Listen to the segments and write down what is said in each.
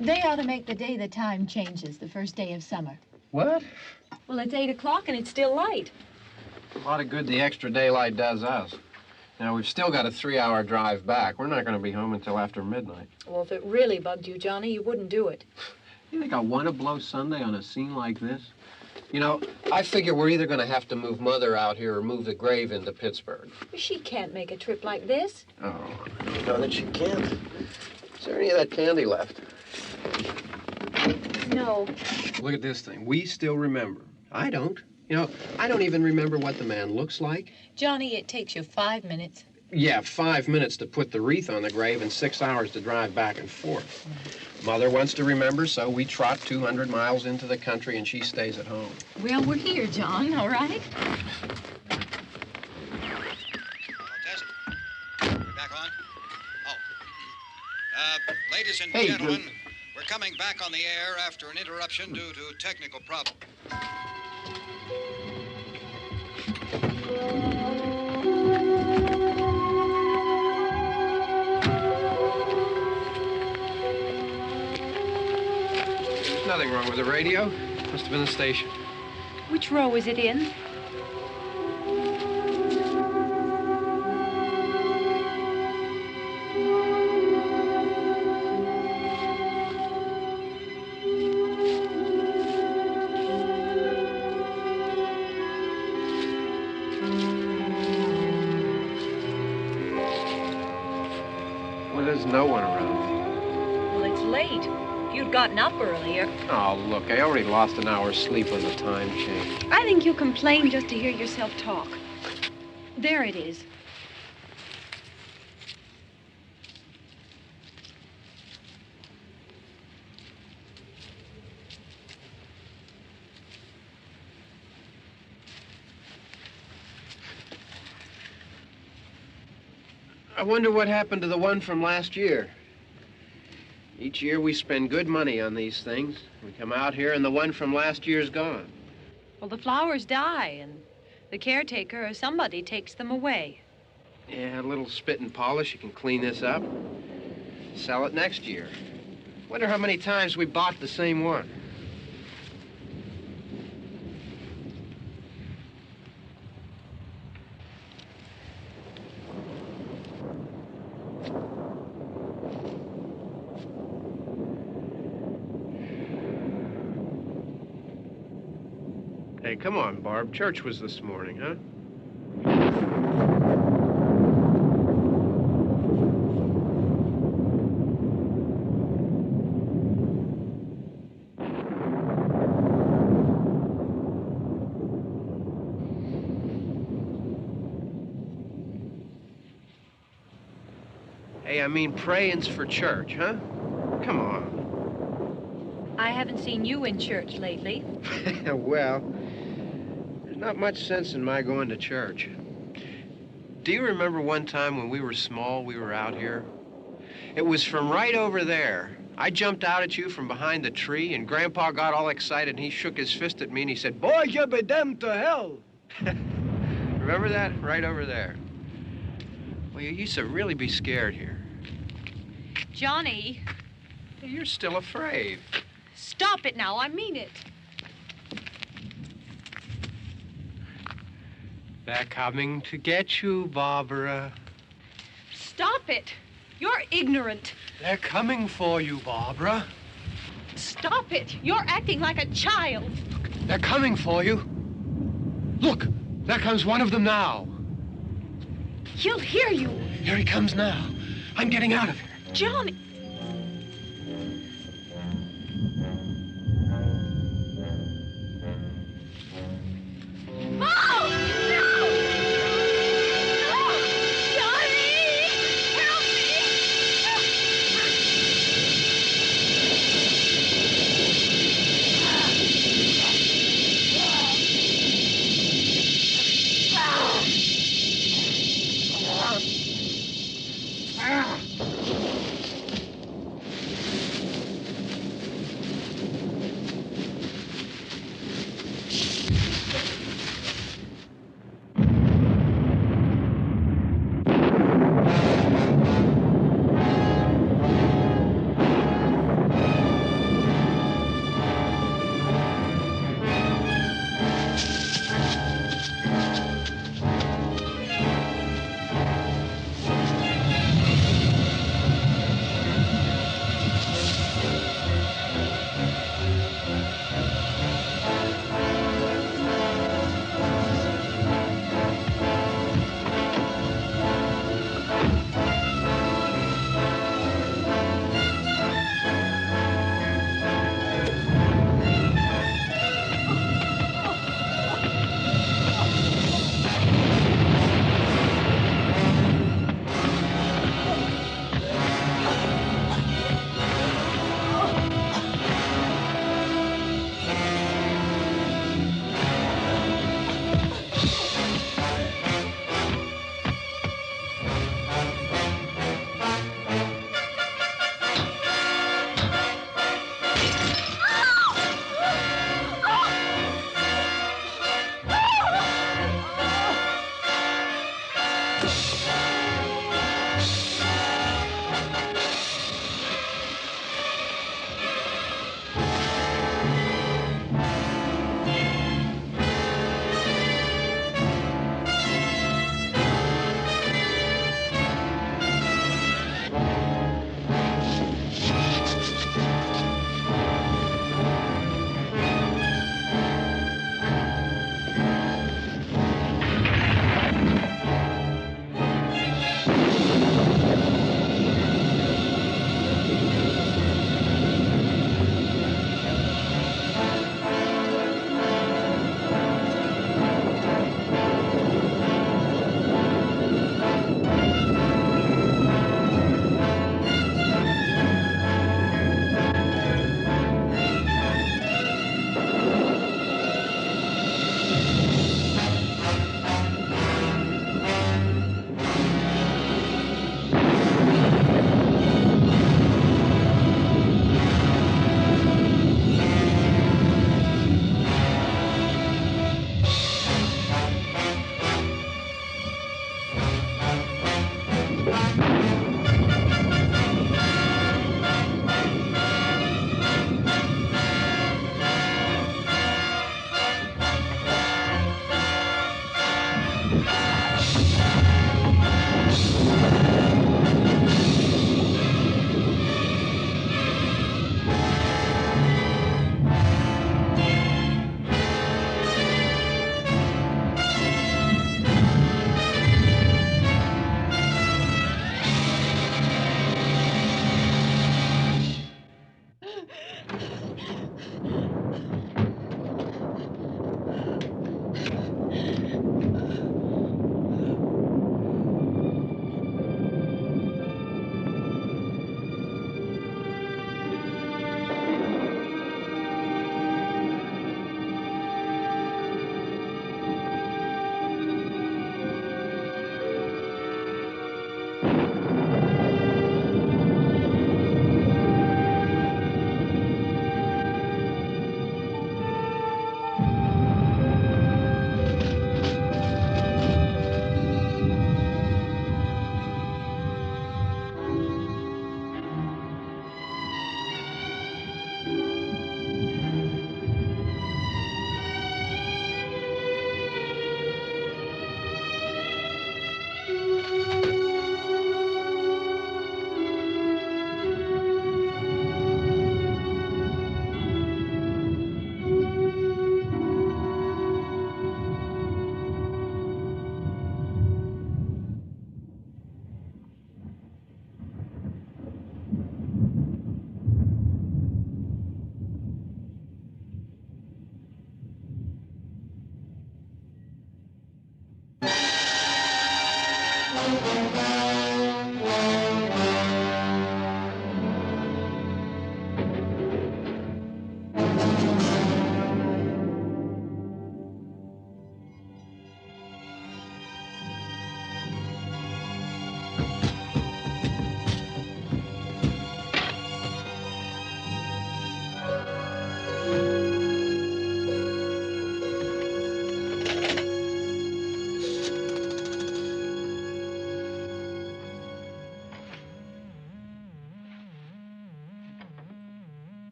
They ought to make the day the time changes, the first day of summer. What? Well, it's 8 o'clock and it's still light. A lot of good the extra daylight does us. Now, we've still got a 3-hour drive back. We're not going to be home until after midnight. Well, if it really bugged you, Johnny, you wouldn't do it. You think I want to blow Sunday on a scene like this? You know, I figure we're either going to have to move Mother out here or move the grave into Pittsburgh. She can't make a trip like this. Oh, you know that she can't. Is there any of that candy left? No. Look at this thing. We still remember. I don't. You know, I don't even remember what the man looks like. Johnny, it takes you 5 minutes. Yeah, 5 minutes to put the wreath on the grave and 6 hours to drive back and forth. Mother wants to remember, so we trot 200 miles into the country and she stays at home. Well, we're here, John, all right? Test. We're back on? Oh. Ladies and gentlemen, we're coming back on the air after an interruption due to technical problem. There's nothing wrong with the radio. Must have been the station. Which row is it in? Well, there's no one around. Well, it's late. If you'd gotten up earlier. Oh, look, I already lost an hour's sleep on the time change. I think you complain just to hear yourself talk. There it is. I wonder what happened to the one from last year. Each year we spend good money on these things. We come out here and the one from last year's gone. Well, the flowers die, and the caretaker or somebody takes them away. Yeah, a little spit and polish. You can clean this up. Sell it next year. Wonder how many times we bought the same one. Hey, come on, Barb. Church was this morning, huh? Hey, I mean praying's for church, huh? Come on. I haven't seen you in church lately. Well, there's not much sense in my going to church. Do you remember one time when we were small, we were out here? It was from right over there. I jumped out at you from behind the tree, and Grandpa got all excited, and he shook his fist at me, and he said, "Boy, you be damned to hell." Remember that? Right over there. Well, you used to really be scared here. Johnny, You're still afraid. stop it now. I mean it. They're coming to get you, Barbara. Stop it. You're ignorant. They're coming for you, Barbara. Stop it. You're acting like a child. They're coming for you. Look, there comes one of them now. He'll hear you. Here he comes now. I'm getting out of here. Johnny. Oh! No! No! Johnny! Help me!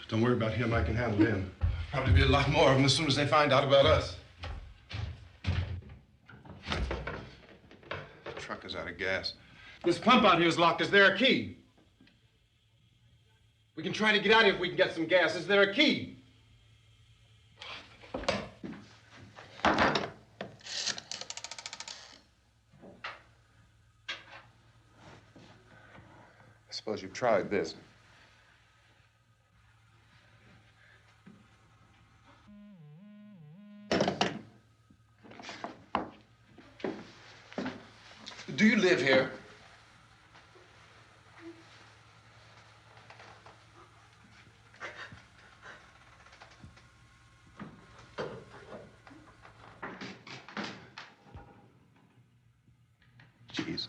Don't worry about him. I can handle him. Probably be a lot more of them as soon as they find out about us. The truck is out of gas. This pump out here is locked. Is there a key? We can try to get out here if we can get some gas. Is there a key? I suppose you've tried this. Do you live here? Jesus.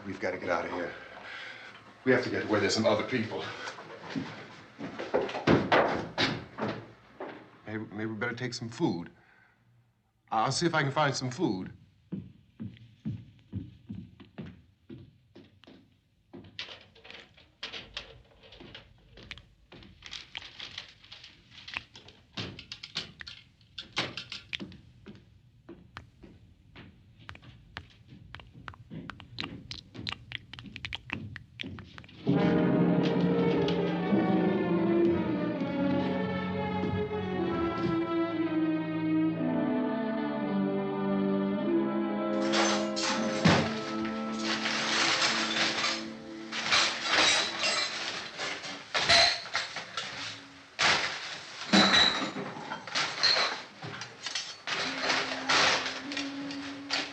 We've got to get out of here. We have to get to where there's some other people. Maybe we better take some food. I'll see if I can find some food.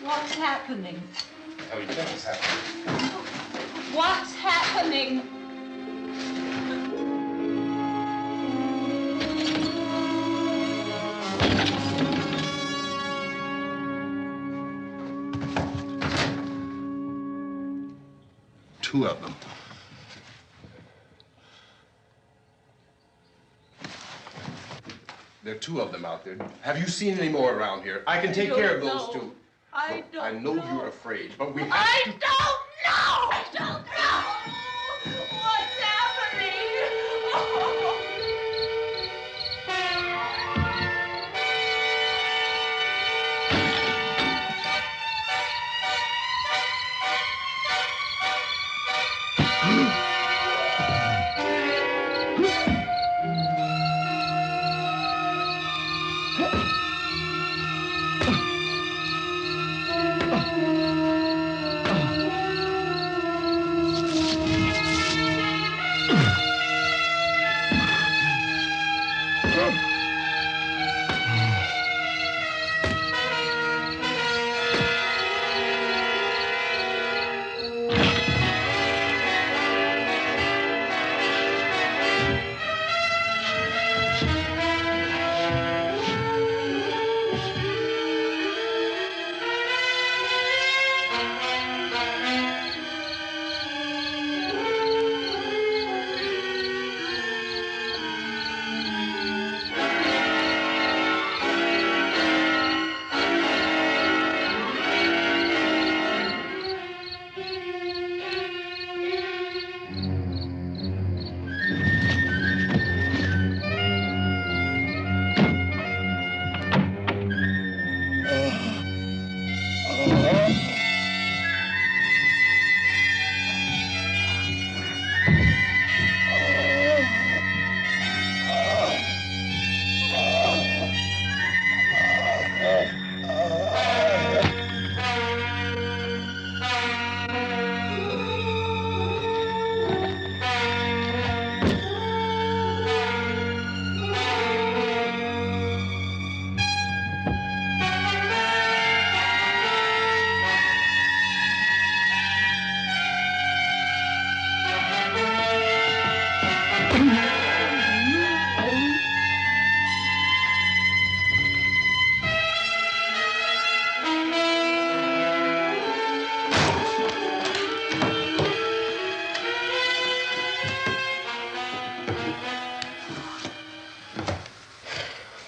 What's happening? How do you think it's happening? What's happening? Two of them. There are two of them out there. Have you seen any more around here? I can take care of those two. I don't I know you're afraid, but we have to... I don't know! I don't know! What's happening?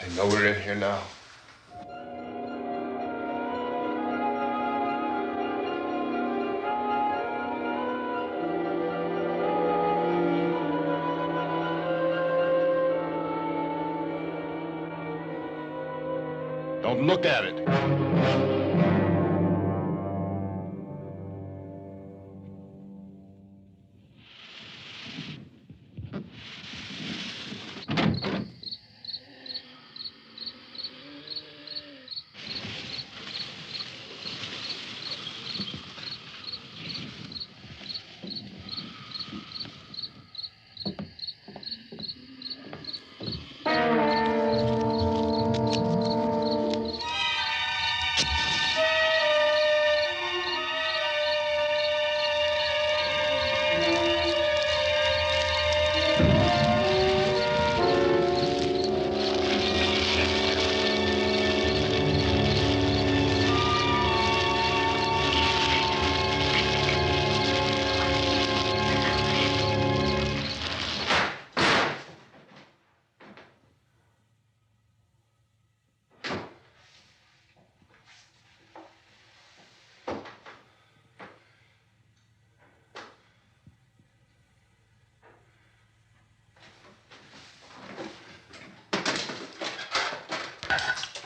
They know we're in here now. Don't look at it.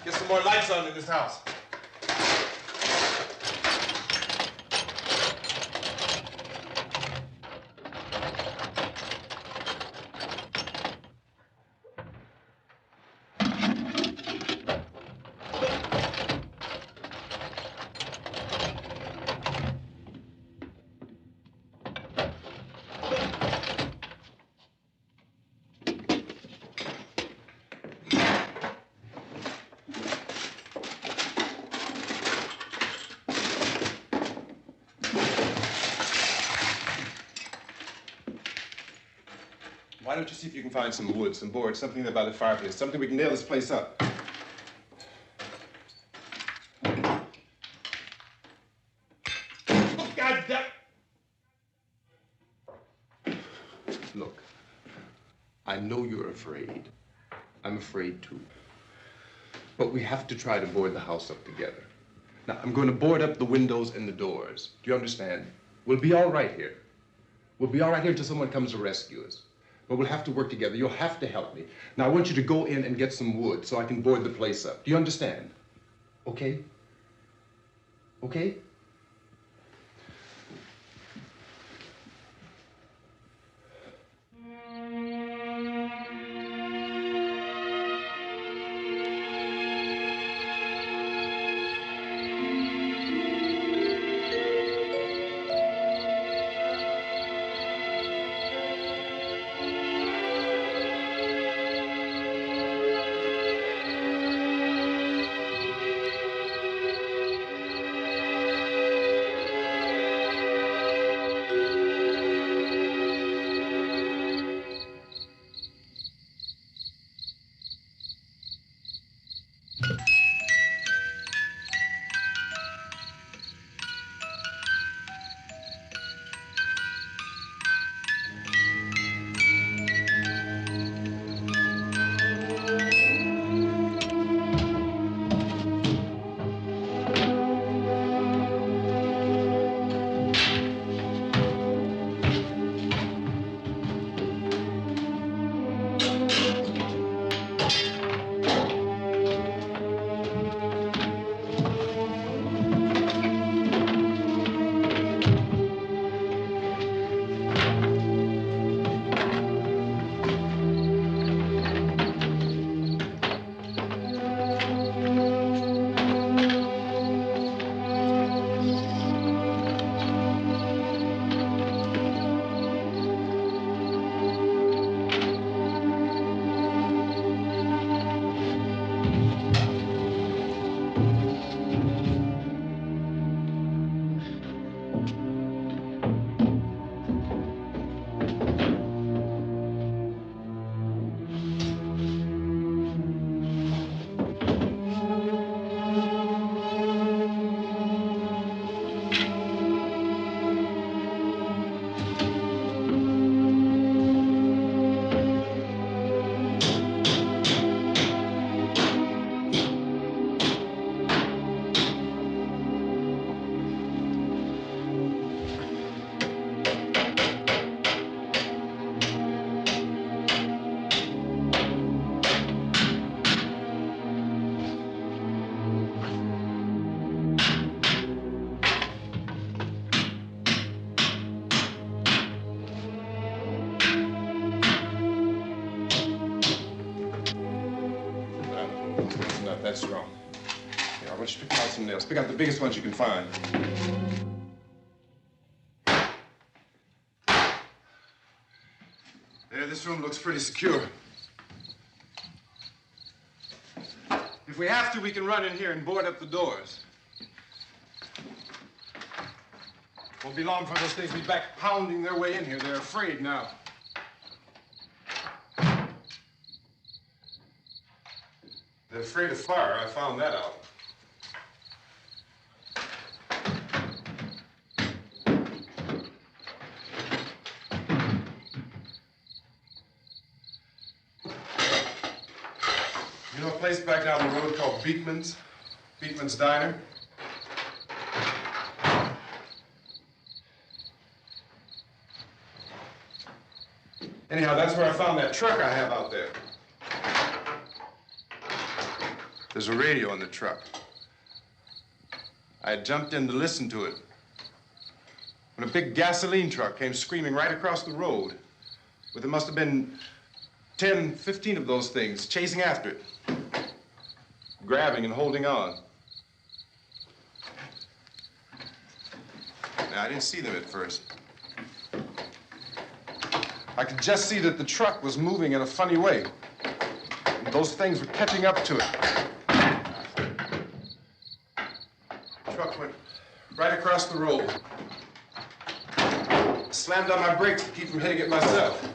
Get some more lights on in this house. Why don't you see if you can find some wood, some boards, something there by the fireplace, something we can nail this place up. Oh, God damn. Look, I know you're afraid. I'm afraid too. But we have to try to board the house up together. Now, I'm going to board up the windows and the doors. Do you understand? We'll be all right here. We'll be all right here until someone comes to rescue us. But we'll have to work together. You'll have to help me. Now, I want you to go in and get some wood so I can board the place up. Do you understand? Okay? Okay? out some nails. Pick out the biggest ones you can find. There, this room looks pretty secure. If we have to, we can run in here and board up the doors. Won't be long before those things be back pounding their way in here. They're afraid now. They're afraid of fire. I found that out. You know a place back down the road called Beekman's? Beekman's Diner? Anyhow, that's where I found that truck I have out there. There's a radio in the truck. I had jumped in to listen to it when a big gasoline truck came screaming right across the road with there must have been 10, 15 of those things chasing after it, grabbing and holding on. Now, I didn't see them at first. I could just see that the truck was moving in a funny way. And those things were catching up to it. The truck went right across the road. Slammed on my brakes to keep from hitting it myself.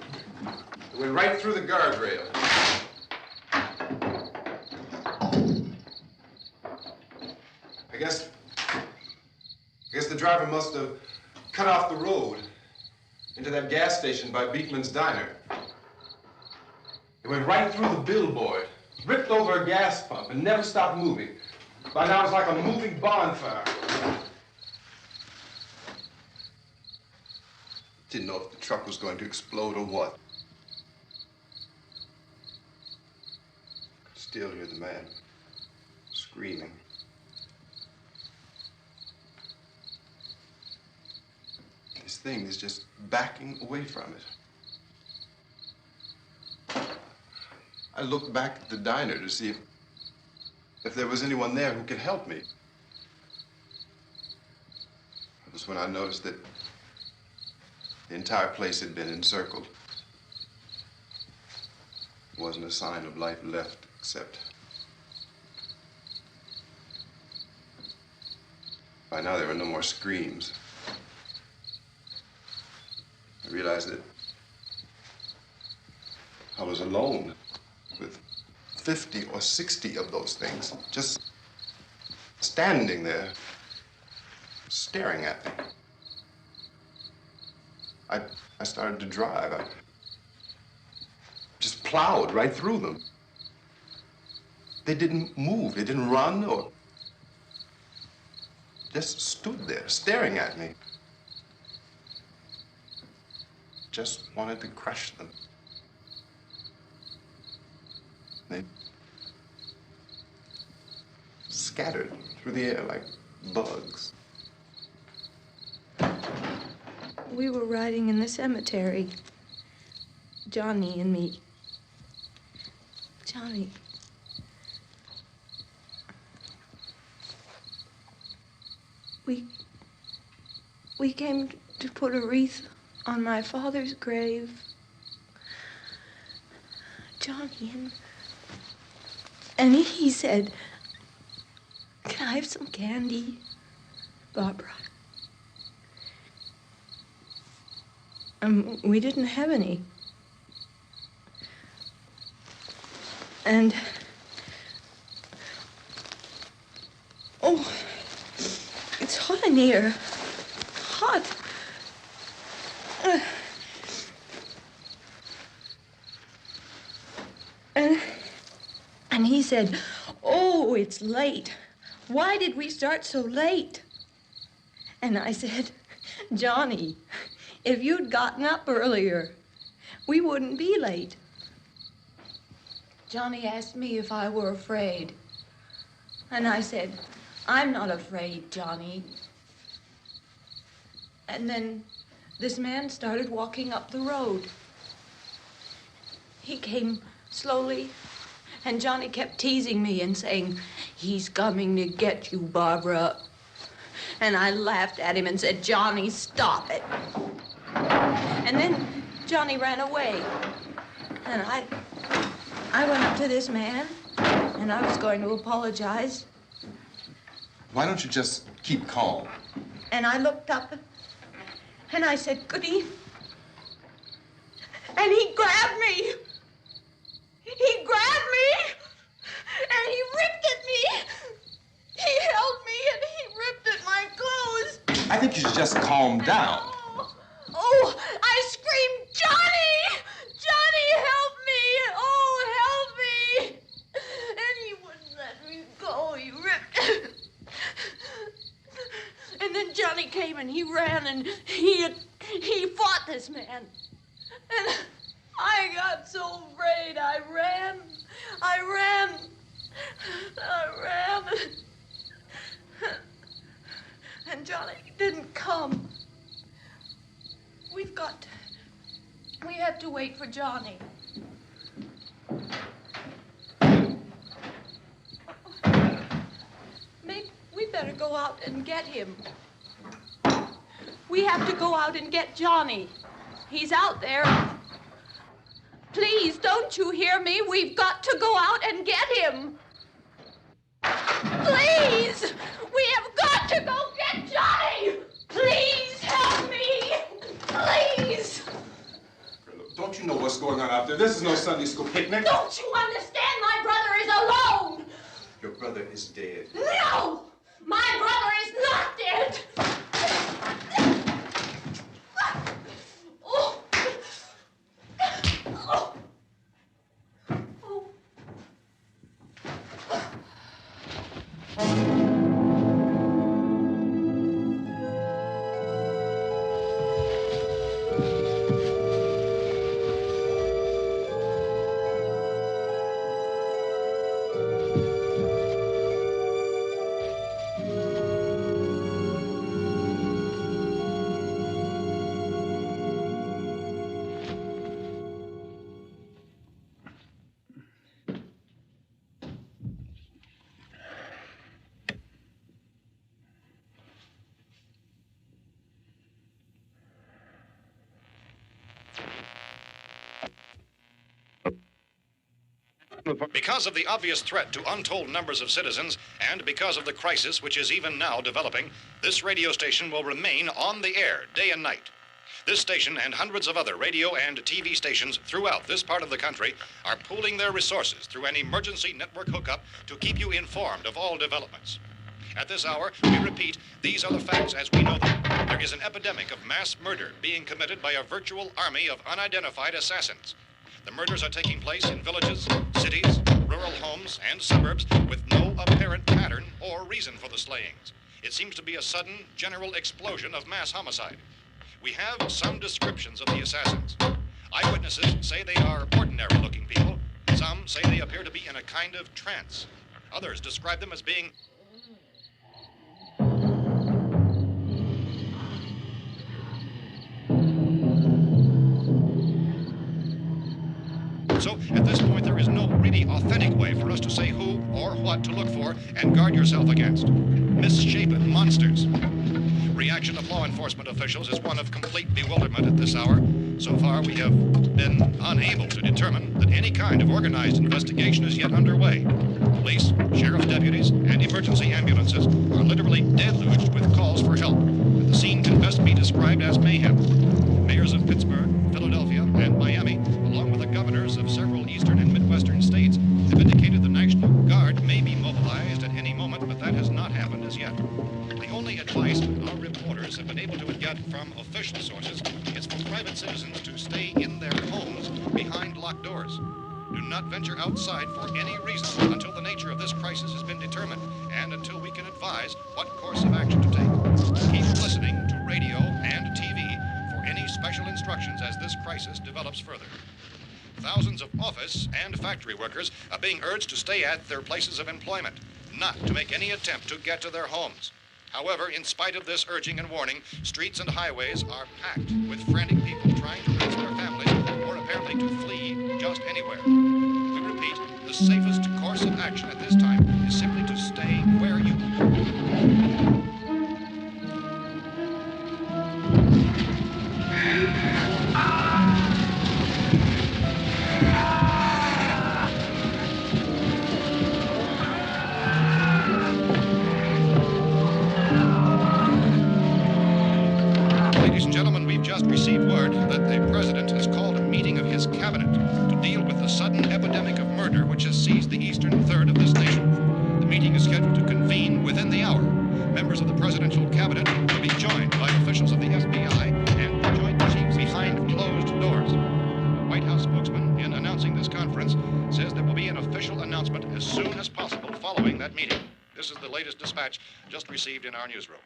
It went right through the guardrail. I guess the driver must have cut off the road into that gas station by Beekman's Diner. It went right through the billboard, ripped over a gas pump, and never stopped moving. By now, it's like a moving bonfire. Didn't know if the truck was going to explode or what. Could still hear the man screaming. This thing is just backing away from it. I looked back at the diner to see if there was anyone there who could help me. It was when I noticed that the entire place had been encircled. There wasn't a sign of life left except by now there were no more screams. I realized that I was alone with 50 or 60 of those things, just standing there, staring at me. I started to drive. I just plowed right through them. They didn't move, they didn't run or just stood there, staring at me. Just wanted to crush them. They scattered through the air like bugs. We were riding in the cemetery, Johnny and me. Johnny. We came to put a wreath on my father's grave. Johnny, and he said, "Can I have some candy, Barbara?" We didn't have any. And, oh, it's hot in here. Hot. And he said, "Oh, it's late. Why did we start so late?" And I said, "Johnny, if you'd gotten up earlier, we wouldn't be late." Johnny asked me if I were afraid. And I said, "I'm not afraid, Johnny." And then this man started walking up the road. He came slowly, and Johnny kept teasing me and saying, "He's coming to get you, Barbara." And I laughed at him and said, "Johnny, stop it." And then Johnny ran away. And I went up to this man, and I was going to apologize. Why don't you just keep calm? And I looked up, and I said, "Good evening." And he grabbed me. He grabbed me, and he ripped at me. He held me, and he ripped at my clothes. I think you should just calm down. Oh, I screamed, "Johnny! Johnny, help me! Oh, help me!" And he wouldn't let me go. He ripped. And then Johnny came and he ran and he fought this man. And I got so afraid. I ran. And Johnny didn't come. We have to wait for Johnny. Maybe we better go out and get him. We have to go out and get Johnny. He's out there. Please, don't you hear me? We've got to go out and get him. Please! We have got to go get Johnny! Please help me! Please! Don't you know what's going on out there? This is no Sunday school picnic. Don't you understand? My brother is alone! Your brother is dead. No! My brother is not dead! Oh. Oh. Because of the obvious threat to untold numbers of citizens, and because of the crisis which is even now developing, this radio station will remain on the air day and night. This station and hundreds of other radio and TV stations throughout this part of the country are pooling their resources through an emergency network hookup to keep you informed of all developments. At this hour, we repeat, these are the facts as we know them. There is an epidemic of mass murder being committed by a virtual army of unidentified assassins. The murders are taking place in villages, cities, rural homes, and suburbs with no apparent pattern or reason for the slayings. It seems to be a sudden, general explosion of mass homicide. We have some descriptions of the assassins. Eyewitnesses say they are ordinary-looking people. Some say they appear to be in a kind of trance. Others describe them as being So, at this point, there is no really authentic way for us to say who or what to look for and guard yourself against. Misshapen monsters. Reaction of law enforcement officials is one of complete bewilderment at this hour. So far, we have been unable to determine that any kind of organized investigation is yet underway. Police, sheriff's deputies, and emergency ambulances are literally deluged with calls for help. The scene can best be described as mayhem. Mayors of Pittsburgh, Philadelphia, and Miami, along with the governors of several eastern and midwestern states, have indicated the National Guard may be mobilized at any moment, but that has not happened as yet. The only advice our reporters have been able to get from official sources is for private citizens to stay in their homes behind locked doors. Do not venture outside for any reason until the nature of this crisis has been determined and until we can advise what course of action to take. Keep listening to radio and TV for any special instructions as this crisis develops further. Thousands of office and factory workers are being urged to stay at their places of employment, not to make any attempt to get to their homes. However, in spite of this urging and warning, streets and highways are packed with frantic people trying to raise their families or apparently to flee just anywhere. We repeat, the safest course of action at this time is simply to stay where you Ladies and gentlemen, we've just received word that the president has called a meeting of his cabinet to deal with the sudden epidemic of murder which has seized the eastern third of this nation. The meeting is scheduled to convene within the hour. Members of the presidential cabinet will be joined by officials of the FBI and joint chiefs behind closed doors. A White House spokesman, in announcing this conference, says there will be an official announcement as soon as possible following that meeting. This is the latest dispatch just received in our newsroom.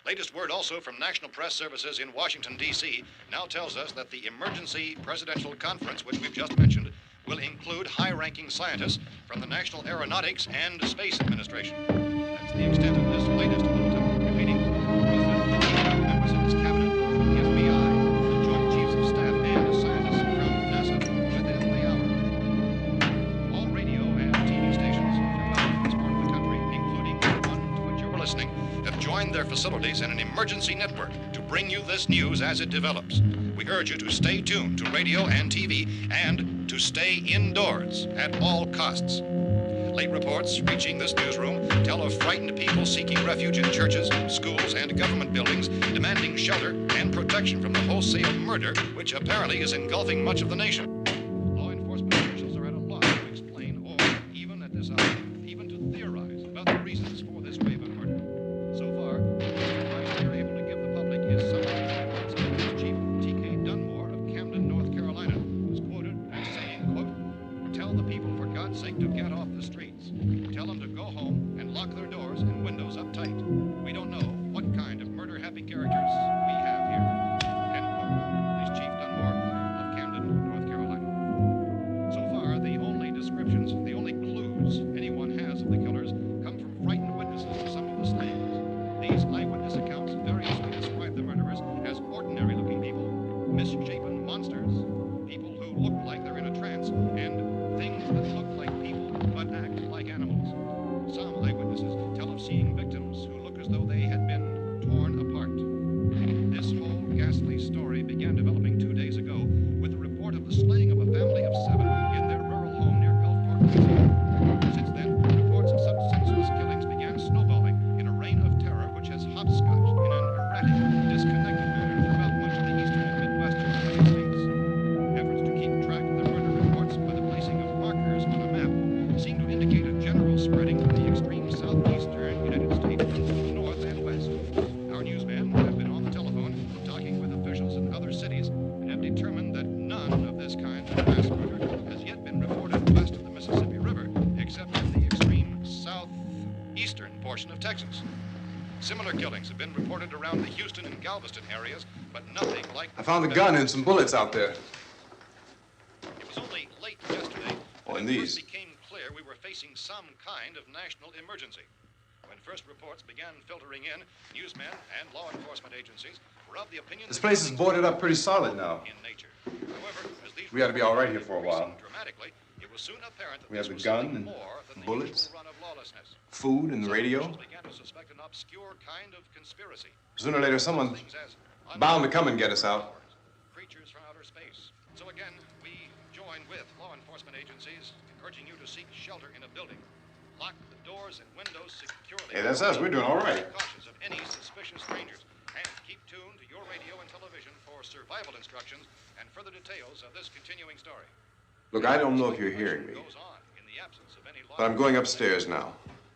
Latest word also from National Press Services in Washington, D.C. now tells us that the emergency presidential conference, which we've just mentioned, will include high-ranking scientists from the National Aeronautics and Space Administration. That's the extent of this latest bulletin. Repeating, the President, members of his cabinet, the FBI, the Joint Chiefs of Staff, and scientists from NASA within the hour. All radio and TV stations throughout this part of the country, including the one to which you're listening, have joined their facilities in an emergency network to bring you this news as it develops. We urge you to stay tuned to radio and TV and to stay indoors at all costs. Late reports reaching this newsroom tell of frightened people seeking refuge in churches, schools, and government buildings, demanding shelter and protection from the wholesale murder which apparently is engulfing much of the nation. Law enforcement officials are at a loss to explain or, even at this hour, even to theorize about the reasons for this wave of murder. So far, the advice we are able to give the public is summarized by Police Chief T.K. Dunmore of Camden, North Carolina, who's quoted as saying, quote, "Tell the people for God's sake to get off the streets. Tell them to go home and lock their doors and windows up tight. We don't know what kind of murder-happy characters we have here." End quote. Police Chief Dunmore of Camden, North Carolina. So far, the only descriptions, the only clues anyone has of the killers come from frightened witnesses to some of the slayings. These eyewitness accounts variously describe the murderers as ordinary-looking people, misshapen monsters, people who look like they're in a trance, and things that look like people but act like animals. Some eyewitnesses tell of seeing victims who look as though they had been torn apart. This whole ghastly story began developing 2 days ago with the report of the slaying of a family of 7 in their rural home near Gulfport, Louisiana. Since then, reports of such senseless killings began snowballing in a reign of terror which has hopscotched in an erratic, disconnected manner throughout much of the eastern and midwestern United States. Efforts to keep track of the murder reports by the placing of markers on a map seem to indicate a general spreading from the extreme southeastern United States to the north and west. Our newsmen have been on the telephone talking with officials in other cities and have determined that none of this kind of mass murder has yet been reported west of the Mississippi River, except in the extreme southeastern portion of Texas. Similar killings have been reported around the Houston and Galveston areas, but nothing like I found a gun and some bullets out there. It was only late yesterday Oh, that and it these. first became clear we were facing some kind of national emergency. When first reports began filtering in, newsmen and law enforcement agencies were of the opinion This that place is killings boarded were up pretty solid now. in nature. However, as these We ought to be all right here for a while. reports dramatically, it was soon apparent that We have this the was gun something and more than the bullets. usual run of lawlessness. Food and the Some radio. officials began to suspect an obscure kind of conspiracy. Sooner or later, someone's Things as bound to come and get us out. creatures from outer space. So again, we join with law enforcement agencies, urging you to seek shelter in a building. Lock the doors and windows securely. Hey, that's us. We're doing all right. Be cautious of any suspicious strangers, and keep tuned to your radio and television for survival instructions and further details of this continuing story. Look, I don't know if you're hearing me, Goes on in the absence of any law. but I'm going upstairs now.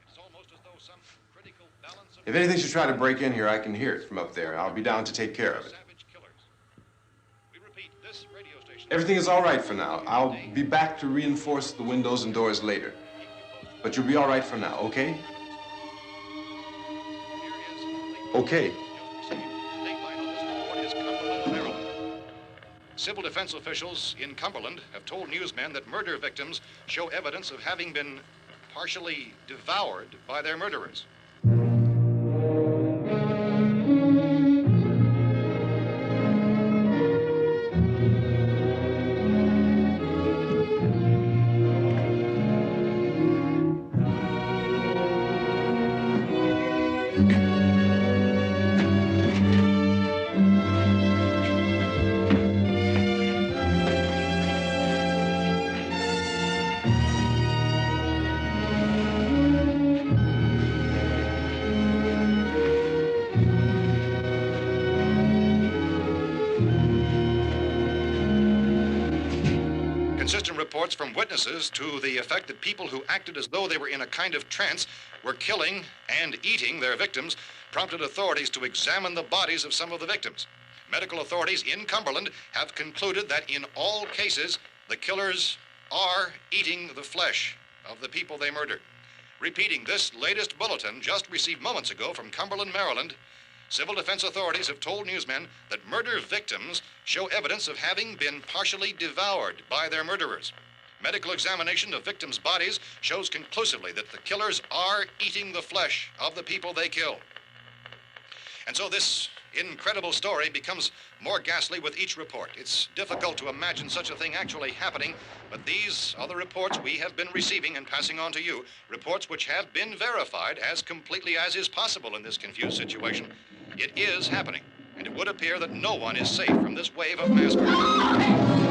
It's almost as though some critical balance of If anything should try to break in here, I can hear it from up there. I'll be down to take care of it. savage killers. We repeat, this radio station. Everything is all right for now. I'll be back to reinforce the windows and doors later. But you'll be all right for now, okay? Okay. Civil defense officials in Cumberland have told newsmen that murder victims show evidence of having been partially devoured by their murderers. Consistent reports from witnesses to the effect that people who acted as though they were in a kind of trance were killing and eating their victims prompted authorities to examine the bodies of some of the victims. Medical authorities in Cumberland have concluded that in all cases, the killers are eating the flesh of the people they murdered. Repeating this latest bulletin just received moments ago from Cumberland, Maryland, civil defense authorities have told newsmen that murder victims show evidence of having been partially devoured by their murderers. Medical examination of victims' bodies shows conclusively that the killers are eating the flesh of the people they kill. And so this incredible story becomes more ghastly with each report. It's difficult to imagine such a thing actually happening, but these are the reports we have been receiving and passing on to you, reports which have been verified as completely as is possible in this confused situation. It is happening, and it would appear that no one is safe from this wave of mass murder.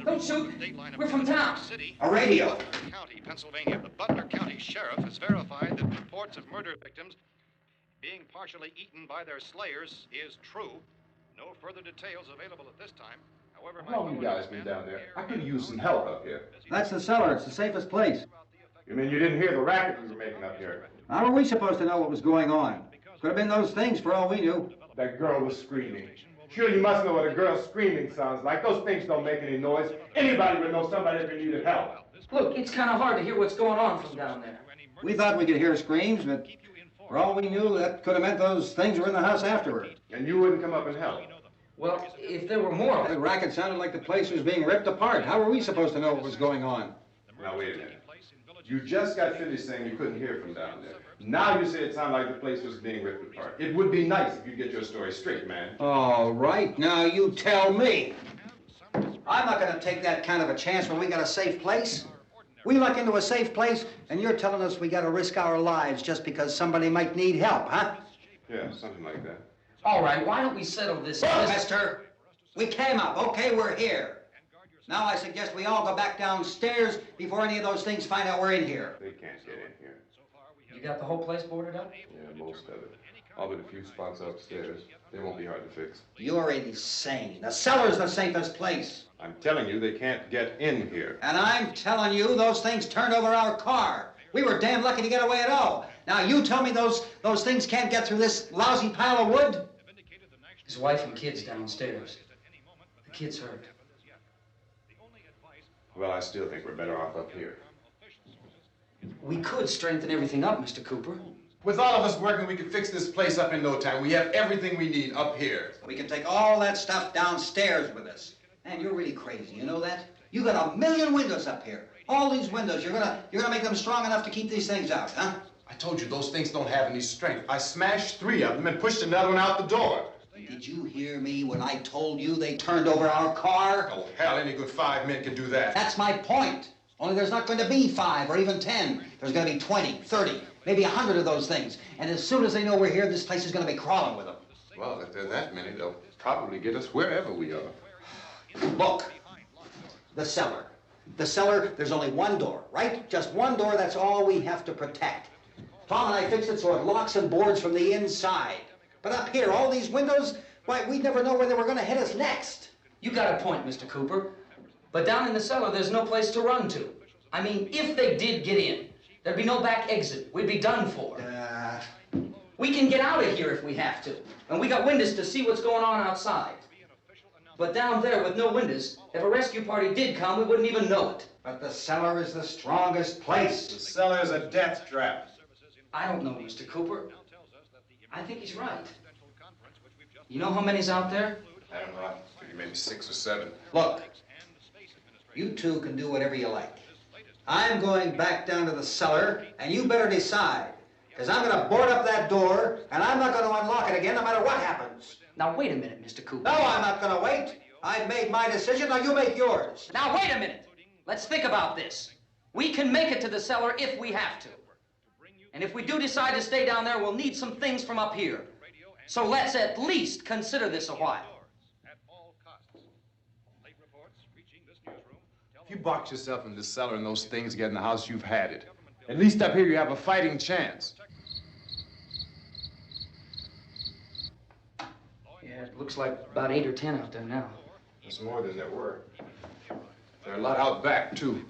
Don't shoot. We're from town. A radio. County, Pennsylvania. The Butler County Sheriff has verified that reports of murder victims being partially eaten by their slayers is true. No further details available at this time. However, How long you guys been down there? I could use some help up here. That's the cellar. It's the safest place. You mean you didn't hear the racket we were making up here? How are we supposed to know what was going on? Could have been those things for all we knew. That girl was screaming. Sure, you must know what a girl screaming sounds like. Those things don't make any noise. Anybody would know somebody ever needed help. Look, it's kind of hard to hear what's going on from down there. We thought we could hear screams, but for all we knew, that could have meant those things were in the house afterward. And you wouldn't come up and help? Well, if there were more... The racket sounded like the place was being ripped apart. How were we supposed to know what was going on? Now, wait a minute. You just got finished saying you couldn't hear from down there. Now you say it sounded like the place was being ripped apart. It would be nice if you'd get your story straight, man. All right, now you tell me. I'm not going to take that kind of a chance when we got a safe place. We luck into a safe place, and you're telling us we got to risk our lives just because somebody might need help, huh? Yeah, something like that. All right, why don't we settle this... Look, mister, we came up. Okay, we're here. Now I suggest we all go back downstairs before any of those things find out we're in here. They can't get in here. You got the whole place boarded up? Yeah, most of it. All but a few spots upstairs. They won't be hard to fix. You're insane. The cellar's the safest place. I'm telling you, they can't get in here. And I'm telling you, those things turned over our car. We were damn lucky to get away at all. Now you tell me those things can't get through this lousy pile of wood? His wife and kids downstairs. The kid's hurt. Well, I still think we're better off up here. We could strengthen everything up, Mr. Cooper. With all of us working, we could fix this place up in no time. We have everything we need up here. We can take all that stuff downstairs with us. Man, you're really crazy, you know that? You got 1,000,000 windows up here. All these windows, you're gonna make them strong enough to keep these things out, huh? I told you, those things don't have any strength. I smashed 3 of them and pushed another one out the door. Did you hear me when I told you they turned over our car? Oh, hell, any good 5 men can do that. That's my point. Only there's not going to be 5 or even 10. There's going to be 20, 30, maybe 100 of those things. And as soon as they know we're here, this place is going to be crawling with them. Well, if there are that many, they'll probably get us wherever we are. Look, the cellar. The cellar, there's only one door, right? Just one door, that's all we have to protect. Tom and I fixed it so it locks and boards from the inside. But up here, all these windows, why, we'd never know where they were going to hit us next. You got a point, Mr. Cooper. But down in the cellar, there's no place to run to. I mean, if they did get in, there'd be no back exit. We'd be done for. We can get out of here if we have to. And we got windows to see what's going on outside. But down there with no windows, if a rescue party did come, we wouldn't even know it. But the cellar is the strongest place. The cellar's a death trap. I don't know, Mr. Cooper. I think he's right. You know how many's out there? I don't know. I figure maybe 6 or 7. Look, you two can do whatever you like. I'm going back down to the cellar, and you better decide. Because I'm going to board up that door, and I'm not going to unlock it again no matter what happens. Now, wait a minute, Mr. Cooper. No, I'm not going to wait. I've made my decision, now you make yours. Now, wait a minute. Let's think about this. We can make it to the cellar if we have to. And if we do decide to stay down there, we'll need some things from up here. So let's at least consider this a while. If you box yourself in the cellar and those things get in the house, you've had it. At least up here you have a fighting chance. Yeah, it looks like about 8 or 10 out there now. There's more than there were. There are a lot out back, too.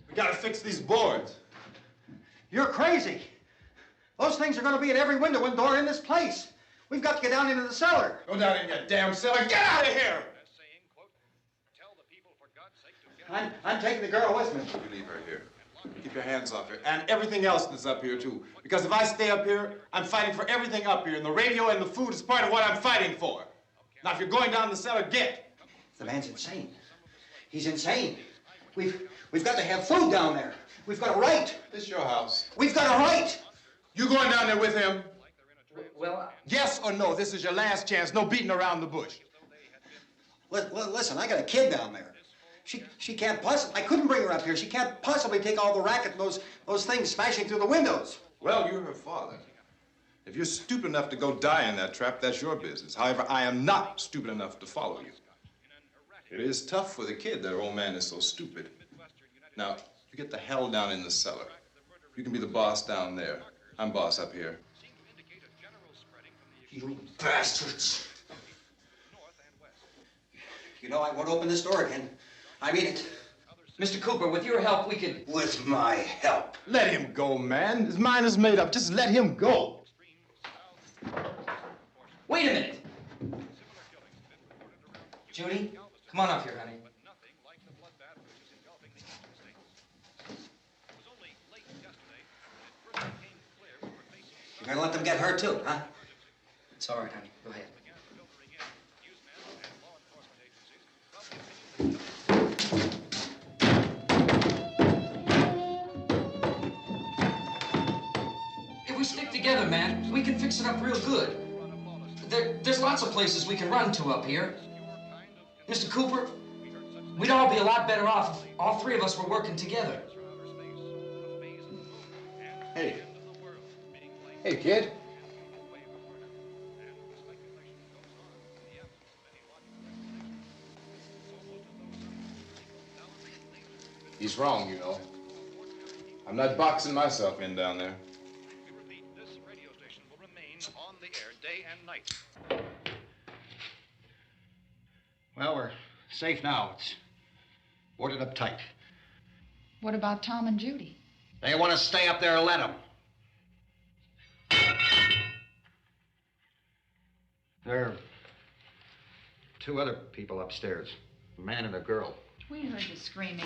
We gotta fix these boards. You're crazy. Those things are going to be at every window and door in this place. We've got to get down into the cellar. Go down in your damn cellar. Get out of here! I'm taking the girl with me. You leave her here. Keep your hands off her. And everything else that's up here, too. Because if I stay up here, I'm fighting for everything up here. And the radio and the food is part of what I'm fighting for. Now, if you're going down the cellar, get. The man's insane. He's insane. We've got to have food down there. We've got a right. This is your house. We've got a right. You going down there with him? Well, Yes or no? This is your last chance. No beating around the bush. Listen, I got a kid down there. She can't possibly, I couldn't bring her up here. She can't possibly take all the racket and those things smashing through the windows. Well, you're her father. If you're stupid enough to go die in that trap, that's your business. However, I am not stupid enough to follow you. It is tough for the kid that her old man is so stupid. Now, you get the hell down in the cellar. You can be the boss down there. I'm boss up here. You bastards. You know, I won't open this door again. I mean it. Mr. Cooper, with your help, we could... With my help. Let him go, man. His mind is made up. Just let him go. Wait a minute. Judy, come on up here, honey. You're gonna let them get hurt too, huh? It's all right, honey. Go ahead. If we stick together, man, we can fix it up real good. There's lots of places we can run to up here. Mr. Cooper, we'd all be a lot better off if all three of us were working together. Hey. Hey, kid. He's wrong, you know. I'm not boxing myself in down there. We repeat, this radio station will remain on the air day and night. Well, we're safe now. It's boarded up tight. What about Tom and Judy? They want to stay up there, let them. There are two other people upstairs, a man and a girl. We heard the screaming.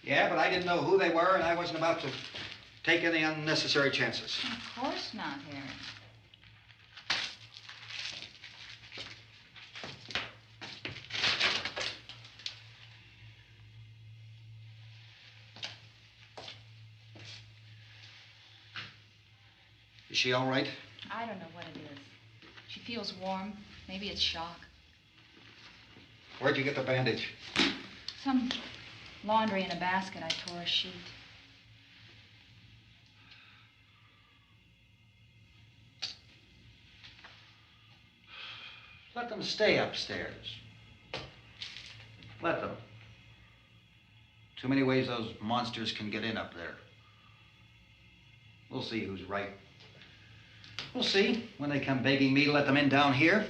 Yeah, but I didn't know who they were, and I wasn't about to take any unnecessary chances. Of course not, Harry. Is she all right? I don't know what it is. She feels warm. Maybe it's shock. Where'd you get the bandage? Some laundry in a basket. I tore a sheet. Let them stay upstairs. Let them. Too many ways those monsters can get in up there. We'll see who's right. We'll see when they come begging me to let them in down here.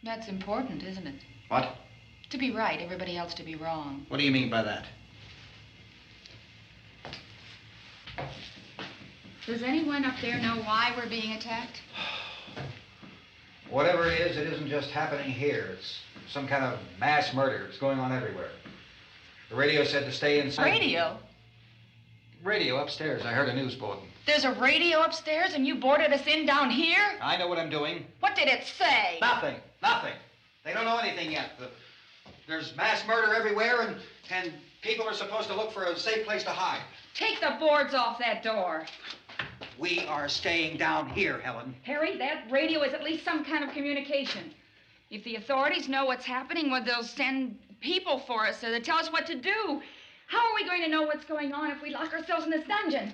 That's important, isn't it? What? To be right, everybody else to be wrong. What do you mean by that? Does anyone up there know why we're being attacked? Whatever it isn't just happening here. It's some kind of mass murder. It's going on everywhere. The radio said to stay inside. Radio? Radio upstairs. I heard a news bulletin. There's a radio upstairs and you boarded us in down here? I know what I'm doing. What did it say? Nothing. Nothing. They don't know anything yet. There's mass murder everywhere, and people are supposed to look for a safe place to hide. Take the boards off that door. We are staying down here, Helen. Harry, that radio is at least some kind of communication. If the authorities know what's happening, well, they'll send people for us to tell us what to do. How are we going to know what's going on if we lock ourselves in this dungeon?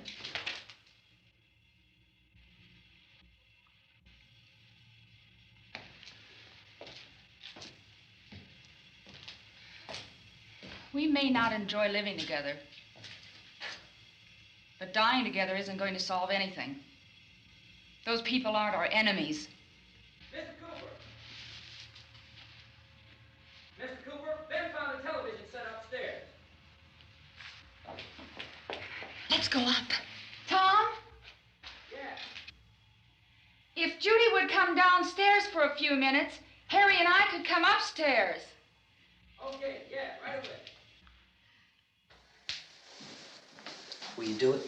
We may not enjoy living together, but dying together isn't going to solve anything. Those people aren't our enemies. Mr. Cooper! Mr. Cooper, Ben found a television set upstairs. Let's go up. Tom? Yeah. If Judy would come downstairs for a few minutes, Harry and I could come upstairs. Okay, yeah, right away. Will you do it?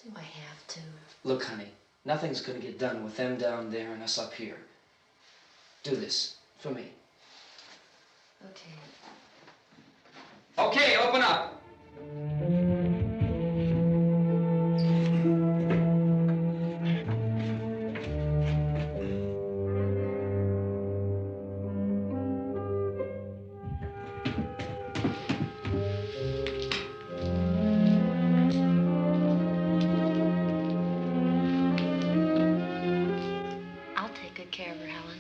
Do I have to? Look, honey, nothing's gonna get done with them down there and us up here. Do this for me. Okay. Okay, open up. I'll take good care of her, Helen.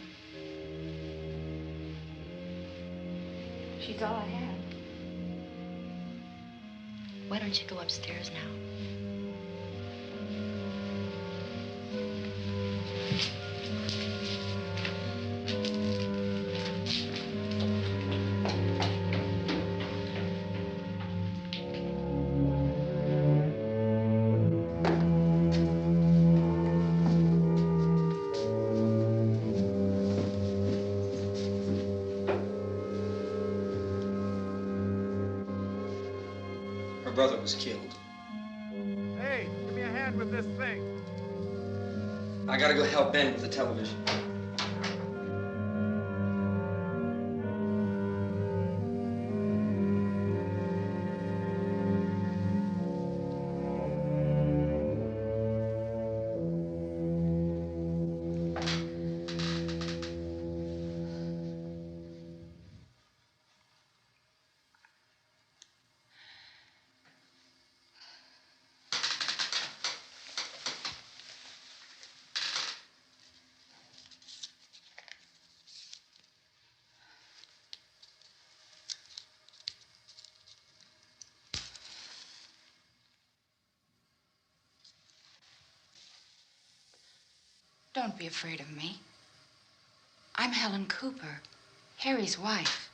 She's all I have. Why don't you go upstairs now? Her brother was killed. Hey, give me a hand with this thing. I gotta go help Ben with the television. Don't be afraid of me. I'm Helen Cooper, Harry's wife.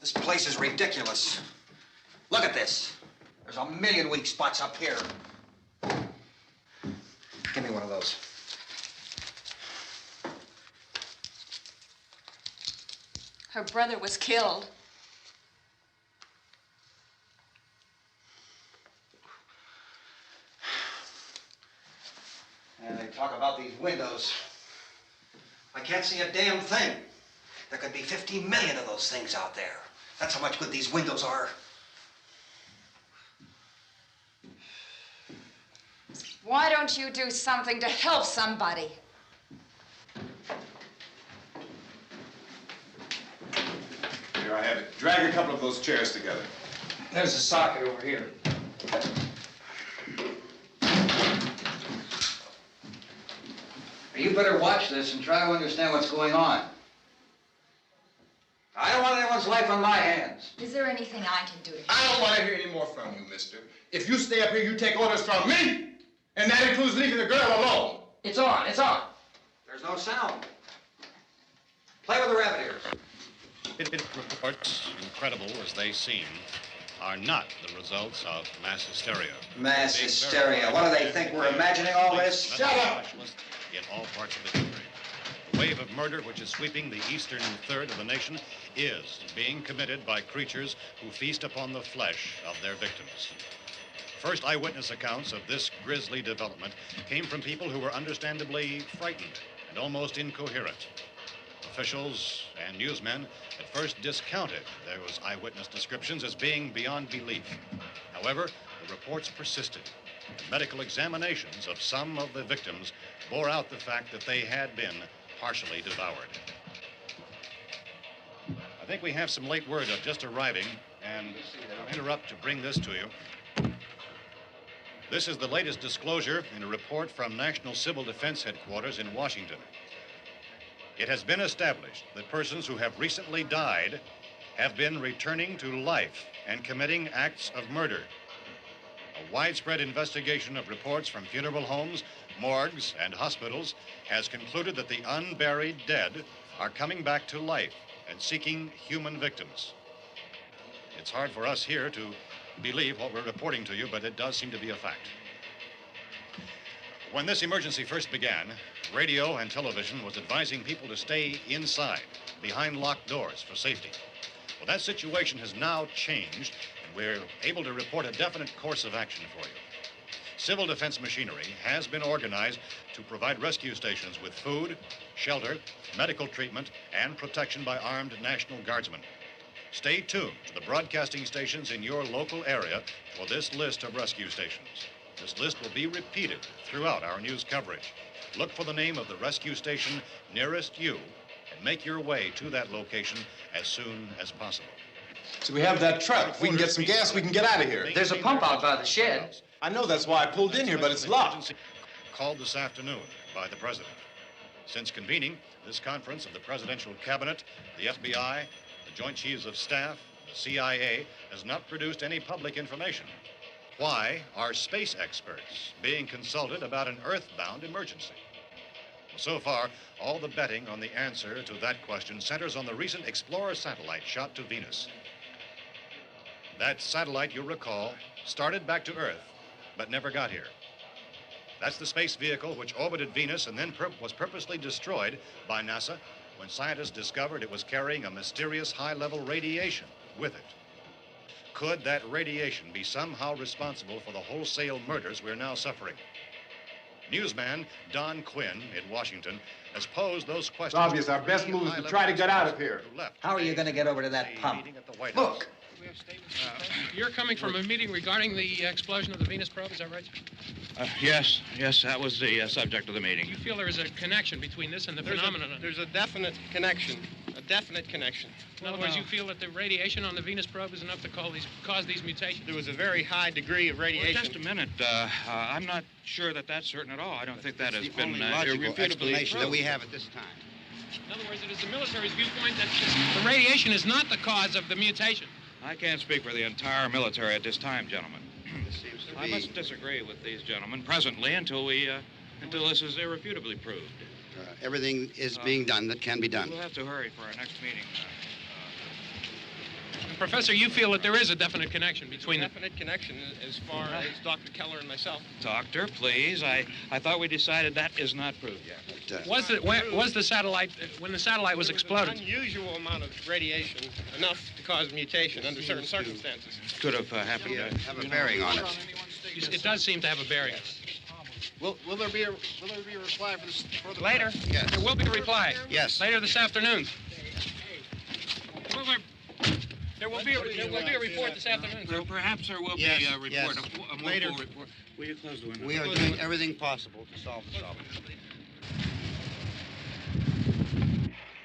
This place is ridiculous. Look at this. There's a million weak spots up here. of those. Her brother was killed. And they talk about these windows. I can't see a damn thing. There could be 15 million of those things out there. That's how much good these windows are. Why don't you do something to help somebody? Here I have it. Drag a couple of those chairs together. There's a socket over here. You better watch this and try to understand what's going on. I don't want anyone's life on my hands. Is there anything I can do to help? I don't want to hear any more from you, mister. If you stay up here, you take orders from me. And that includes leaving the girl alone. It's on, it's on. There's no sound. Play with the rabbit ears. Reports, incredible as they seem, are not the results of mass hysteria. Mass hysteria. What do they think? We're imagining all this? Shut up! In all parts of the country. The wave of murder which is sweeping the eastern third of the nation is being committed by creatures who feast upon the flesh of their victims. First eyewitness accounts of this grisly development came from people who were understandably frightened and almost incoherent. Officials and newsmen at first discounted those eyewitness descriptions as being beyond belief. However, the reports persisted. And medical examinations of some of the victims bore out the fact that they had been partially devoured. I think we have some late word of just arriving, and I'll interrupt to bring this to you. This is the latest disclosure in a report from National Civil Defense Headquarters in Washington. It has been established that persons who have recently died have been returning to life and committing acts of murder. A widespread investigation of reports from funeral homes, morgues, and hospitals has concluded that the unburied dead are coming back to life and seeking human victims. It's hard for us here to believe what we're reporting to you, but it does seem to be a fact. When this emergency first began, radio and television was advising people to stay inside, behind locked doors for safety. Well, that situation has now changed, and we're able to report a definite course of action for you. Civil defense machinery has been organized to provide rescue stations with food, shelter, medical treatment, and protection by armed National Guardsmen. Stay tuned to the broadcasting stations in your local area for this list of rescue stations. This list will be repeated throughout our news coverage. Look for the name of the rescue station nearest you and make your way to that location as soon as possible. So we have that truck. If we can get some gas, we can get out of here. There's a pump out by the shed. I know, that's why I pulled in here, but it's locked. Called this afternoon by the president. Since convening this conference of the presidential cabinet, the FBI, the Joint Chiefs of Staff, the CIA has not produced any public information. Why are space experts being consulted about an earthbound emergency? Well, so far, all the betting on the answer to that question centers on the recent Explorer satellite shot to Venus. That satellite, you'll recall, started back to Earth, but never got here. That's the space vehicle which orbited Venus and then was purposely destroyed by NASA when scientists discovered it was carrying a mysterious high-level radiation with it. Could that radiation be somehow responsible for the wholesale murders we're now suffering? Newsman Don Quinn in Washington has posed those questions. It's obvious our best move is to try to get out of here. How are you going to get over to that pump? Look. You're coming from a meeting regarding the explosion of the Venus probe, is that right? Yes, that was the subject of the meeting. You feel there is a connection between this and the phenomenon? There's a definite connection. In other words, you feel that the radiation on the Venus probe is enough to cause these mutations? There was a very high degree of radiation. Well, just a minute. I'm not sure that that's certain at all. I don't think that has been only logical irrefutably explanation that we proved. have at this time. In other words, it is the military's viewpoint that the radiation is not the cause of the mutation. I can't speak for the entire military at this time, gentlemen. This seems to I be... must disagree with these gentlemen presently until this is irrefutably proved. everything is being done that can be done. We'll have to hurry for our next meeting. Professor, you feel that there is a definite connection between the... Definite connection as far as Dr. Keller and myself. Doctor, please. I thought we decided that is not proved yet. Was the satellite, when the satellite was exploded? Unusual amount of radiation, enough to cause mutation under certain circumstances. Could have happened. Have a bearing on it. It does seem to have a bearing. Will there be a reply for this further? Later? Yes. There will be a reply. Yes. Later this afternoon. There will be a report this afternoon. Perhaps there will be a report. Yes. A more Later. full report. Will you close the window? We are doing everything possible to solve the problem.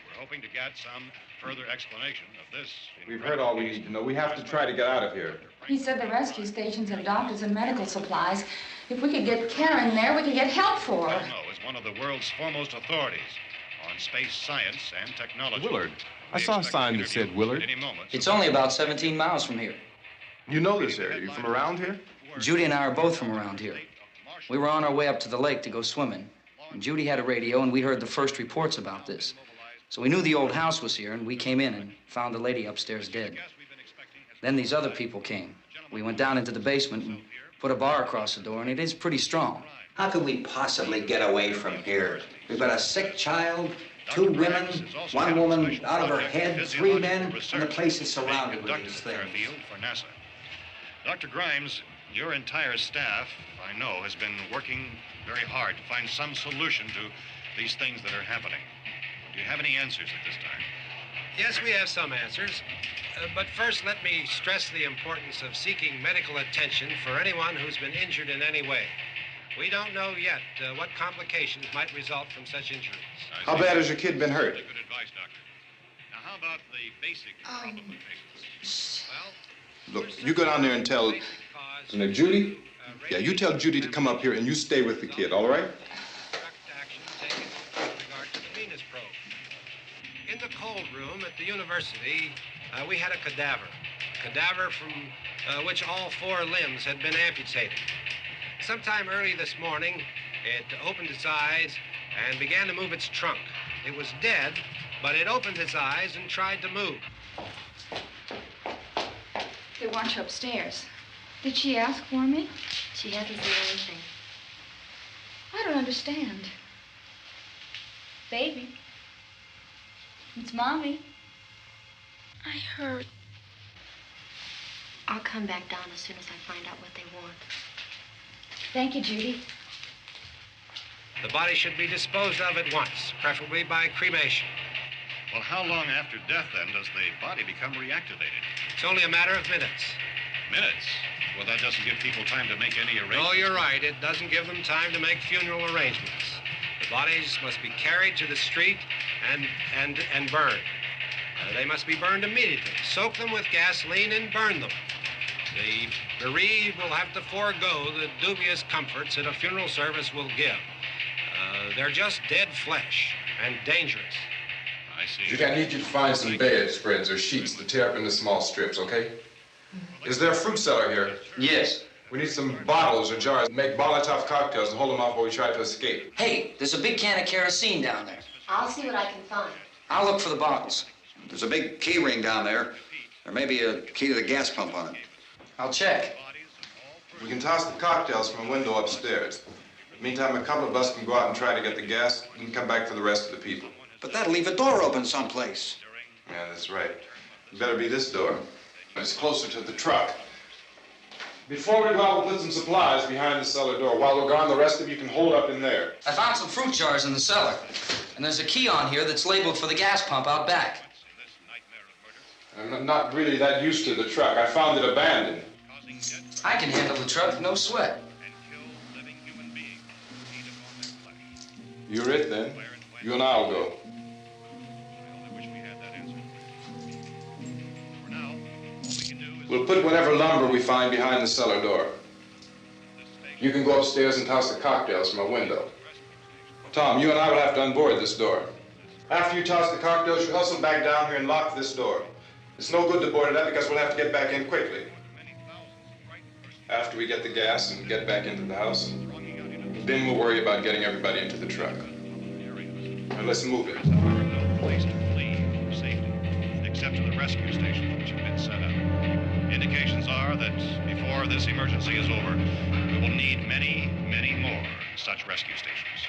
We're hoping to get some further explanation of this. We've heard all we need to know. We have to try to get out of here. He said the rescue stations have doctors and medical supplies. If we could get Karen there, we could get help for her. Romero is one of the world's foremost authorities on space science and technology. Willard. I saw a sign that said Willard. It's only about 17 miles from here. You know this area. You from around here? Judy and I are both from around here. We were on our way up to the lake to go swimming. And Judy had a radio, and we heard the first reports about this. So we knew the old house was here, and we came in and found the lady upstairs dead. Then these other people came. We went down into the basement and put a bar across the door, and it is pretty strong. How could we possibly get away from here? We've got a sick child, 2 women, 1 woman out of her head, 3 men, and the place is surrounded with these things. For NASA. Dr. Grimes, your entire staff, I know, has been working very hard to find some solution to these things that are happening. Do you have any answers at this time? Yes, we have some answers. But first, let me stress the importance of seeking medical attention for anyone who's been injured in any way. We don't know yet what complications might result from such injuries. How bad has your kid been hurt? Good advice, Doctor. Now, how about the basic problem of patients? Look, you go down there and tell... Now, Judy? Yeah, you tell Judy to come up here and you stay with the kid, all right? In the cold room at the university, we had a cadaver from which all 4 limbs had been amputated. Sometime early this morning, it opened its eyes and began to move its trunk. It was dead, but it opened its eyes and tried to move. They want you upstairs. Did she ask for me? She hasn't said anything. I don't understand. Baby. It's Mommy. I heard. I'll come back down as soon as I find out what they want. Thank you, Judy. The body should be disposed of at once, preferably by cremation. Well, how long after death, then, does the body become reactivated? It's only a matter of minutes. Minutes? Well, that doesn't give people time to make any arrangements. No, you're right. It doesn't give them time to make funeral arrangements. The bodies must be carried to the street and burned. They must be burned immediately. Soak them with gasoline and burn them. The bereaved will have to forego the dubious comforts that a funeral service will give. They're just dead flesh and dangerous. I see. Judy, I need you to find some bedspreads or sheets to tear up into small strips, okay? Is there a fruit cellar here? Yes. We need some bottles or jars to make Molotov cocktails and hold them off while we try to escape. Hey, there's a big can of kerosene down there. I'll see what I can find. I'll look for the bottles. There's a big key ring down there. There may be a key to the gas pump on it. I'll check. We can toss the cocktails from a window upstairs. Meantime, a couple of us can go out and try to get the gas and come back for the rest of the people. But that'll leave a door open someplace. Yeah, that's right. It better be this door. It's closer to the truck. Before we go out, we'll put some supplies behind the cellar door. While we're gone, the rest of you can hold up in there. I found some fruit jars in the cellar. And there's a key on here that's labeled for the gas pump out back. I'm not really that used to the truck. I found it abandoned. I can handle the truck, no sweat. You're it, then. You and I'll go. We'll put whatever lumber we find behind the cellar door. You can go upstairs and toss the cocktails from a window. Tom, you and I will have to unboard this door. After you toss the cocktails, you hustle back down here and lock this door. It's no good to board it up because we'll have to get back in quickly. After we get the gas and get back into the house, then we'll worry about getting everybody into the truck. Now let's move it. Place to flee for safety, except to the rescue stations which have been set up. Indications are that before this emergency is over, we will need many, many more such rescue stations.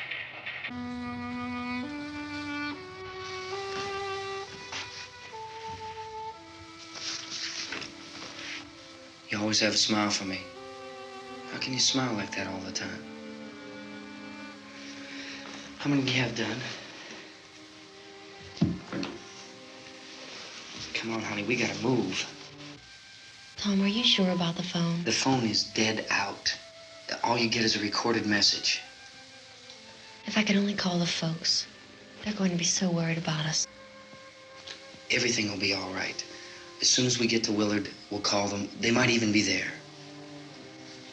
You always have a smile for me. How can you smile like that all the time? How many do you have done? Come on, honey, we gotta move. Tom, are you sure about the phone? The phone is dead out. All you get is a recorded message. If I could only call the folks. They're going to be so worried about us. Everything will be all right. As soon as we get to Willard, we'll call them. They might even be there.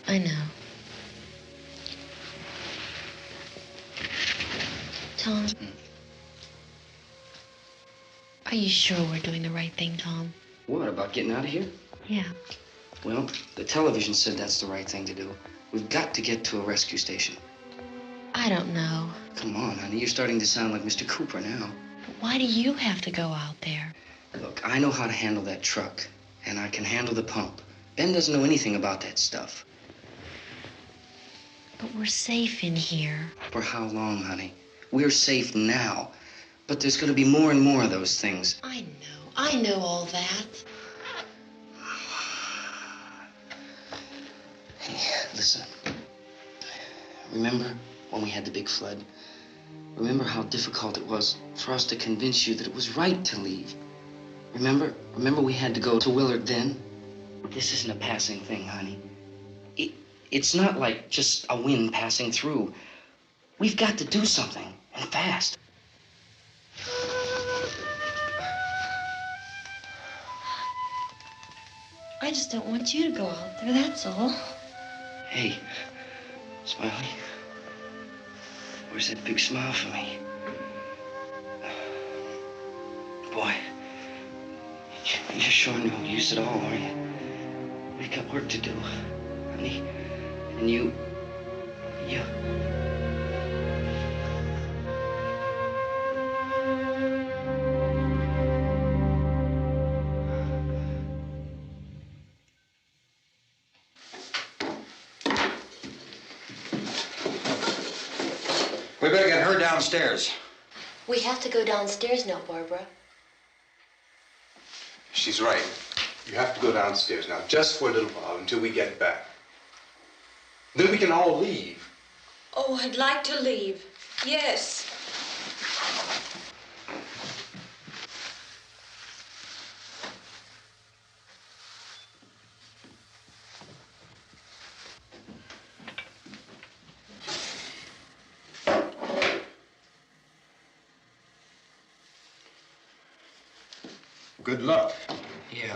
I know. Tom. Are you sure we're doing the right thing, Tom? What, about getting out of here? Yeah. Well, the television said that's the right thing to do. We've got to get to a rescue station. I don't know. Come on, honey, you're starting to sound like Mr. Cooper now. But why do you have to go out there? Look, I know how to handle that truck, and I can handle the pump. Ben doesn't know anything about that stuff. But we're safe in here. For how long, honey? We're safe now. But there's going to be more and more of those things. I know all that. Hey, listen. Remember when we had the big flood? Remember how difficult it was for us to convince you that it was right to leave? Remember we had to go to Willard then? This isn't a passing thing, honey. It's not like just a wind passing through. We've got to do something, and fast. I just don't want you to go out there, that's all. Hey, Smiley, where's that big smile for me? Boy, you're sure no use at all, are you? We've got work to do, honey. And you... We better get her downstairs. We have to go downstairs now, Barbara. She's right. You have to go downstairs now, just for a little while, until we get back. Then we can all leave. Oh, I'd like to leave. Yes. Good luck. Yeah.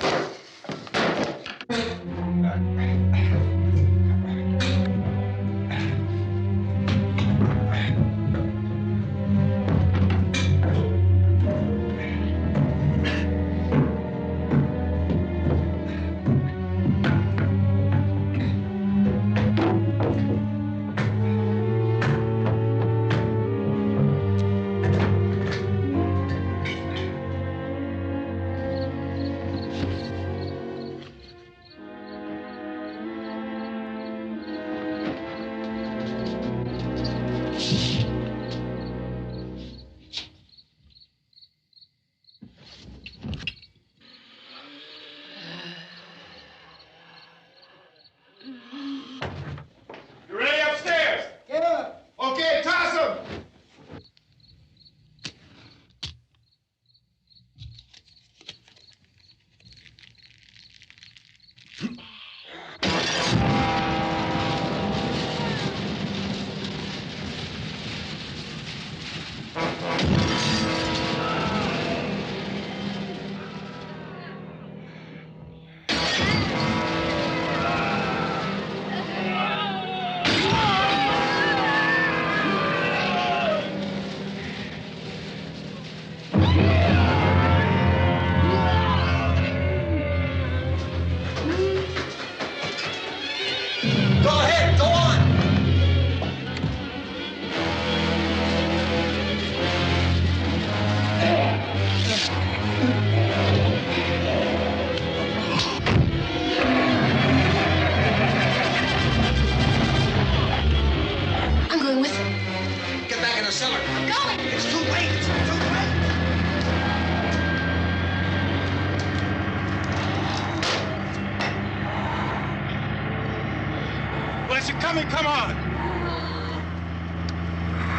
coming, come on!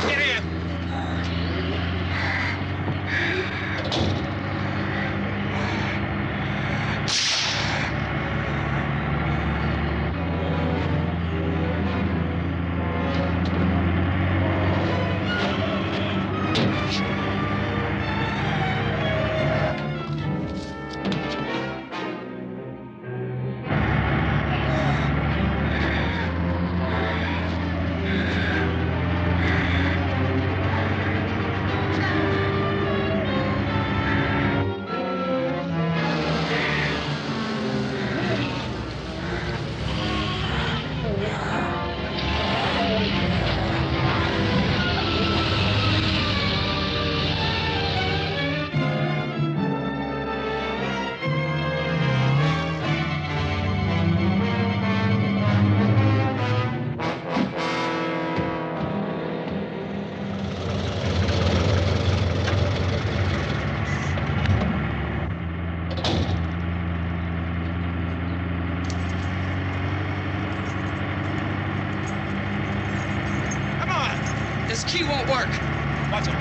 Get in! This key won't work. Watch it.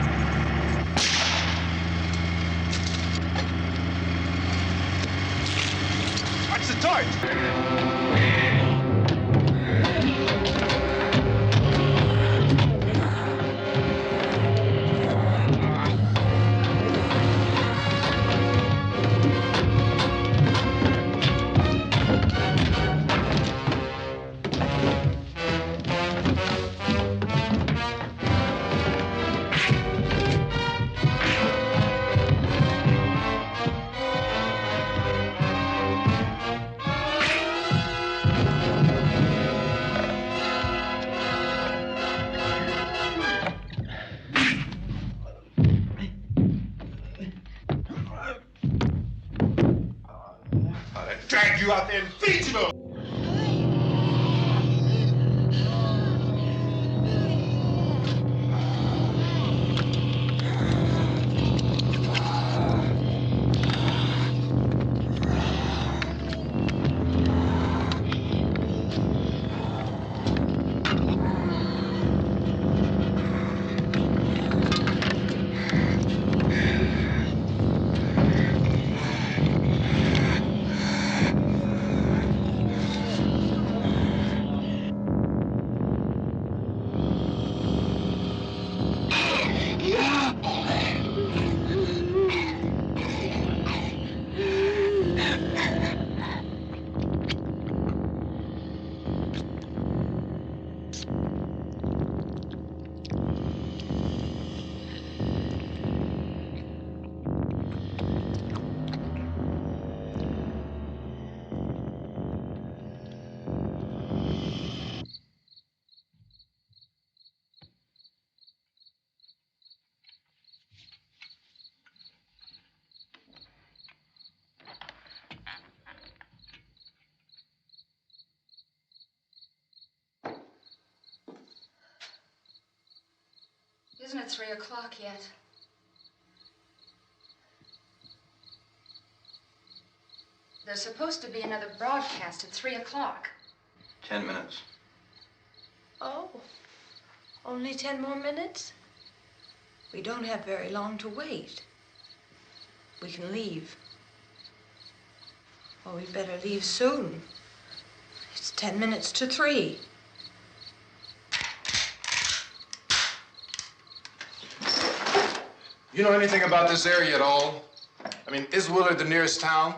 Watch the torch. Drag you out there and feed you to Isn't it 3 o'clock yet? There's supposed to be another broadcast at 3 o'clock. 10 minutes. Oh, only 10 more minutes? We don't have very long to wait. We can leave. Well, we'd better leave soon. It's 10 minutes to 3. You know anything about this area at all? I mean, is Willard the nearest town?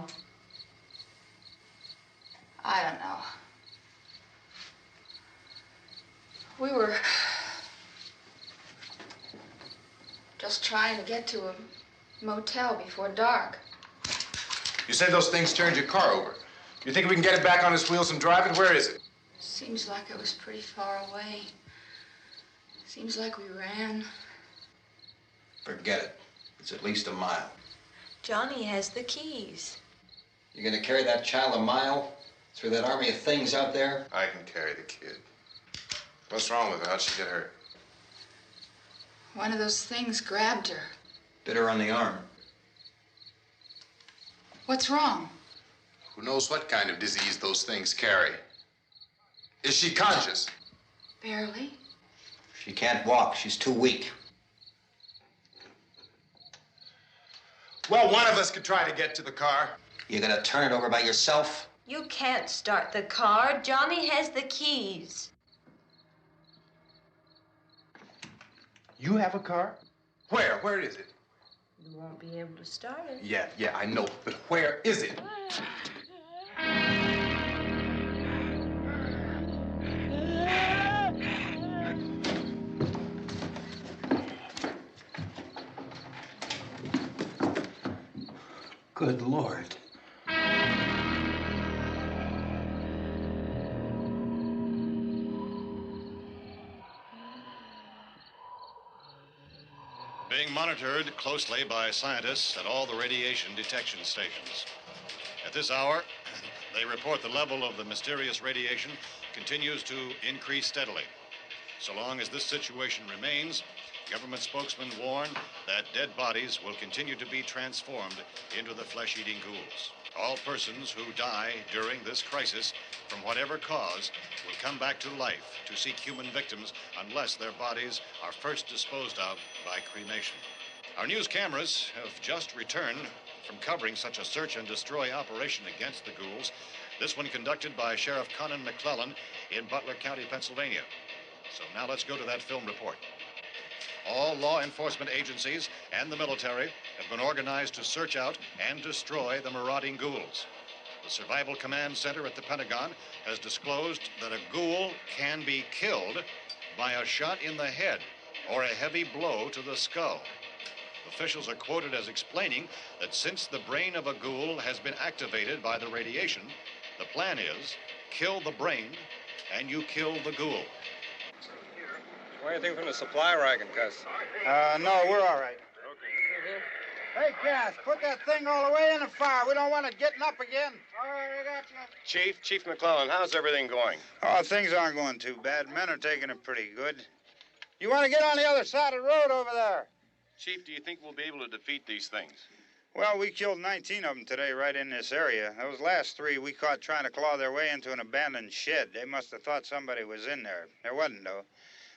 I don't know. We were just trying to get to a motel before dark. You said those things turned your car over. You think we can get it back on its wheels and drive it? Where is it? Seems like it was pretty far away. Seems like we ran. Forget it. It's at least a mile. Johnny has the keys. You're gonna carry that child a mile through that army of things out there? I can carry the kid. What's wrong with her? How'd she get hurt? One of those things grabbed her. Bit her on the arm. What's wrong? Who knows what kind of disease those things carry? Is she conscious? Barely. She can't walk. She's too weak. Well, one of us could try to get to the car. You gonna turn it over by yourself? You can't start the car. Johnny has the keys. You have a car? Where? Where is it? You won't be able to start it. Yeah, I know. But where is it? Good Lord. Being monitored closely by scientists at all the radiation detection stations. At this hour, they report the level of the mysterious radiation continues to increase steadily. So long as this situation remains, government spokesmen warn that dead bodies will continue to be transformed into the flesh-eating ghouls. All persons who die during this crisis, from whatever cause, will come back to life to seek human victims unless their bodies are first disposed of by cremation. Our news cameras have just returned from covering such a search and destroy operation against the ghouls, this one conducted by Sheriff Conan McClellan in Butler County, Pennsylvania. So now let's go to that film report. All law enforcement agencies and the military have been organized to search out and destroy the marauding ghouls. The Survival Command Center at the Pentagon has disclosed that a ghoul can be killed by a shot in the head or a heavy blow to the skull. Officials are quoted as explaining that since the brain of a ghoul has been activated by the radiation, the plan is kill the brain and you kill the ghoul. Anything from the supply wagon, Cuz? No, we're all right. Hey, Cass, put that thing all the way in the fire. We don't want it getting up again. All right, I got you. Chief McClellan, how's everything going? Oh, things aren't going too bad. Men are taking it pretty good. You want to get on the other side of the road over there? Chief, do you think we'll be able to defeat these things? Well, we killed 19 of them today right in this area. Those last 3 we caught trying to claw their way into an abandoned shed. They must have thought somebody was in there. There wasn't, though.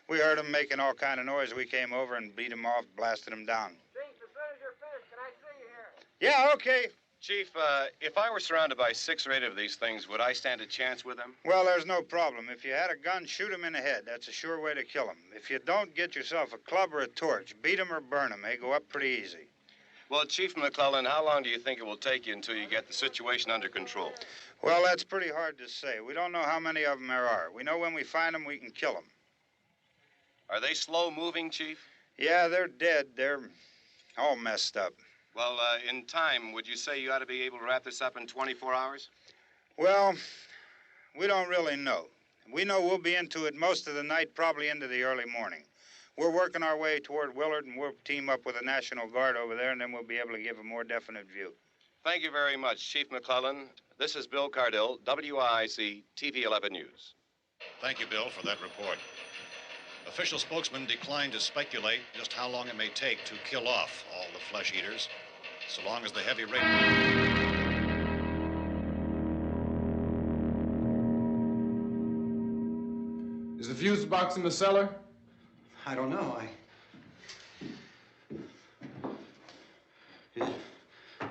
We heard them making all kind of noise. We came over and beat them off, blasted them down. Chief, as soon as you're finished, can I see you here? Yeah, okay. Chief, if I were surrounded by 6 or 8 of these things, would I stand a chance with them? Well, there's no problem. If you had a gun, shoot them in the head. That's a sure way to kill them. If you don't, get yourself a club or a torch. Beat them or burn them. They go up pretty easy. Well, Chief McClellan, how long do you think it will take you until you get the situation under control? Well, that's pretty hard to say. We don't know how many of them there are. We know when we find them, we can kill them. Are they slow-moving, Chief? Yeah, they're dead. They're all messed up. Well, in time, would you say you ought to be able to wrap this up in 24 hours? Well, we don't really know. We know we'll be into it most of the night, probably into the early morning. We're working our way toward Willard, and we'll team up with the National Guard over there, and then we'll be able to give a more definite view. Thank you very much, Chief McClellan. This is Bill Cardill, WIC TV 11 News. Thank you, Bill, for that report. Official spokesmen declined to speculate just how long it may take to kill off all the flesh eaters, so long as the heavy rain... Is the fuse box in the cellar? I don't know. It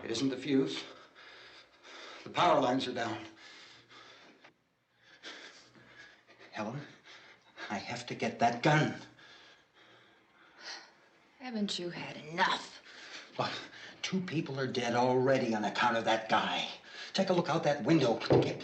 isn't the fuse. The power lines are down. Helen, I have to get that gun. Haven't you had enough? Look, 2 people are dead already on account of that guy. Take a look out that window. Get...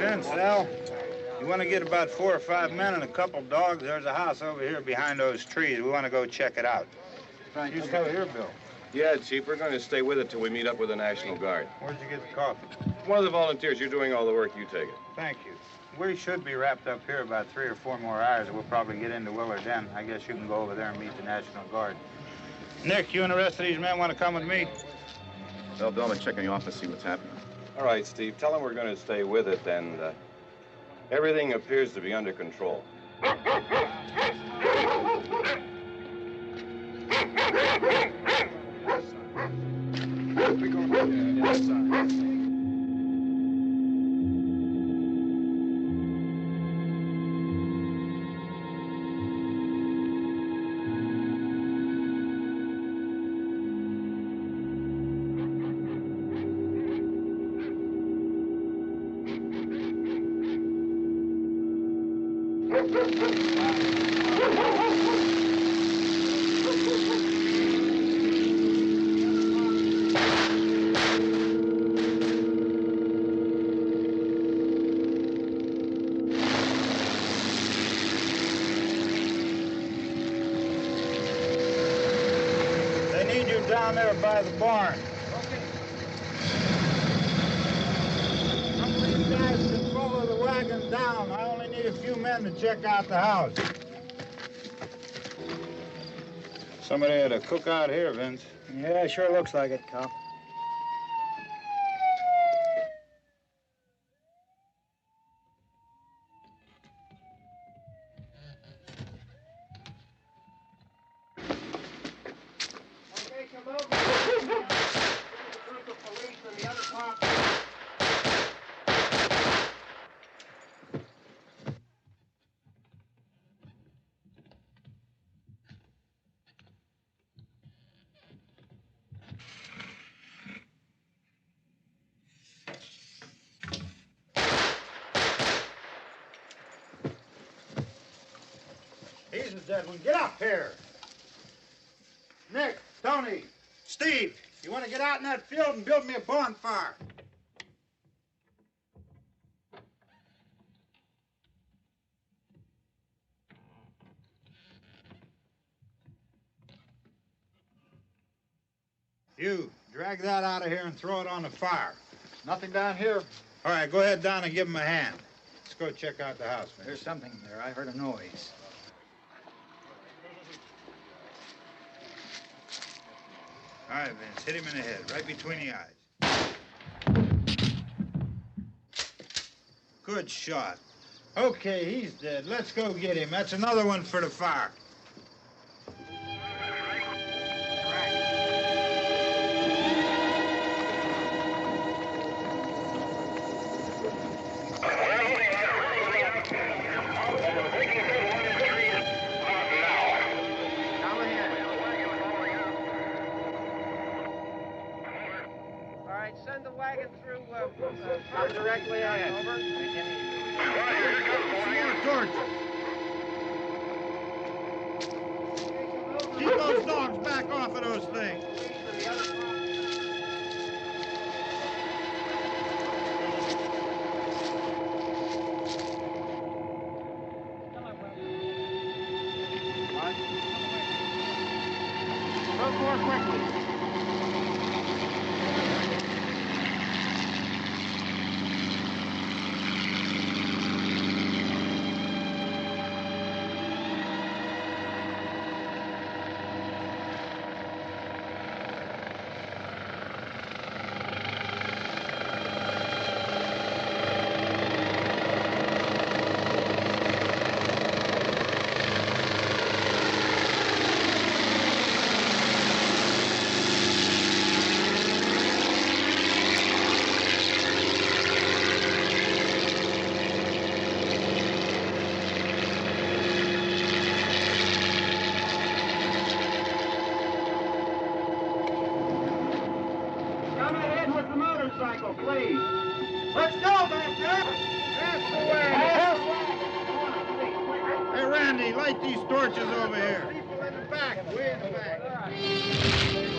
Vince, Al, you want to get about 4 or 5 men and a couple dogs? There's a house over here behind those trees. We want to go check it out. You still here, Bill? Yeah, Chief, we're going to stay with it till we meet up with the National Guard. Where'd you get the coffee? One of the volunteers. You're doing all the work. You take it. Thank you. We should be wrapped up here about 3 or 4 more hours. We'll probably get into Willard then. I guess you can go over there and meet the National Guard. Nick, you and the rest of these men want to come with me? Well, Bill, I'm checking the office, see what's happening. All right, Steve. Tell them we're going to stay with it, and everything appears to be under control. They need you down there by the barn. Some of these guys can follow the wagon down. I only need a few men to check out the house. Somebody had a cookout here, Vince. Yeah, sure looks like it, Cop. He's the dead one. Get up here. Nick, Tony, Steve, you want to get out in that field and build me a bonfire? You, drag that out of here and throw it on the fire. Nothing down here. All right, go ahead down and give him a hand. Let's go check out the house, man. There's something there. I heard a noise. All right, Vince, hit him in the head, right between the eyes. Good shot. Okay, he's dead. Let's go get him. That's another one for the fire. Send the wagon through directly ahead. Over. More torches. Keep those dogs back off of those things. Move more quickly. Please. Let's go back there. That's the way. Hey, Randy, light these torches over here. People in the back, way in the back.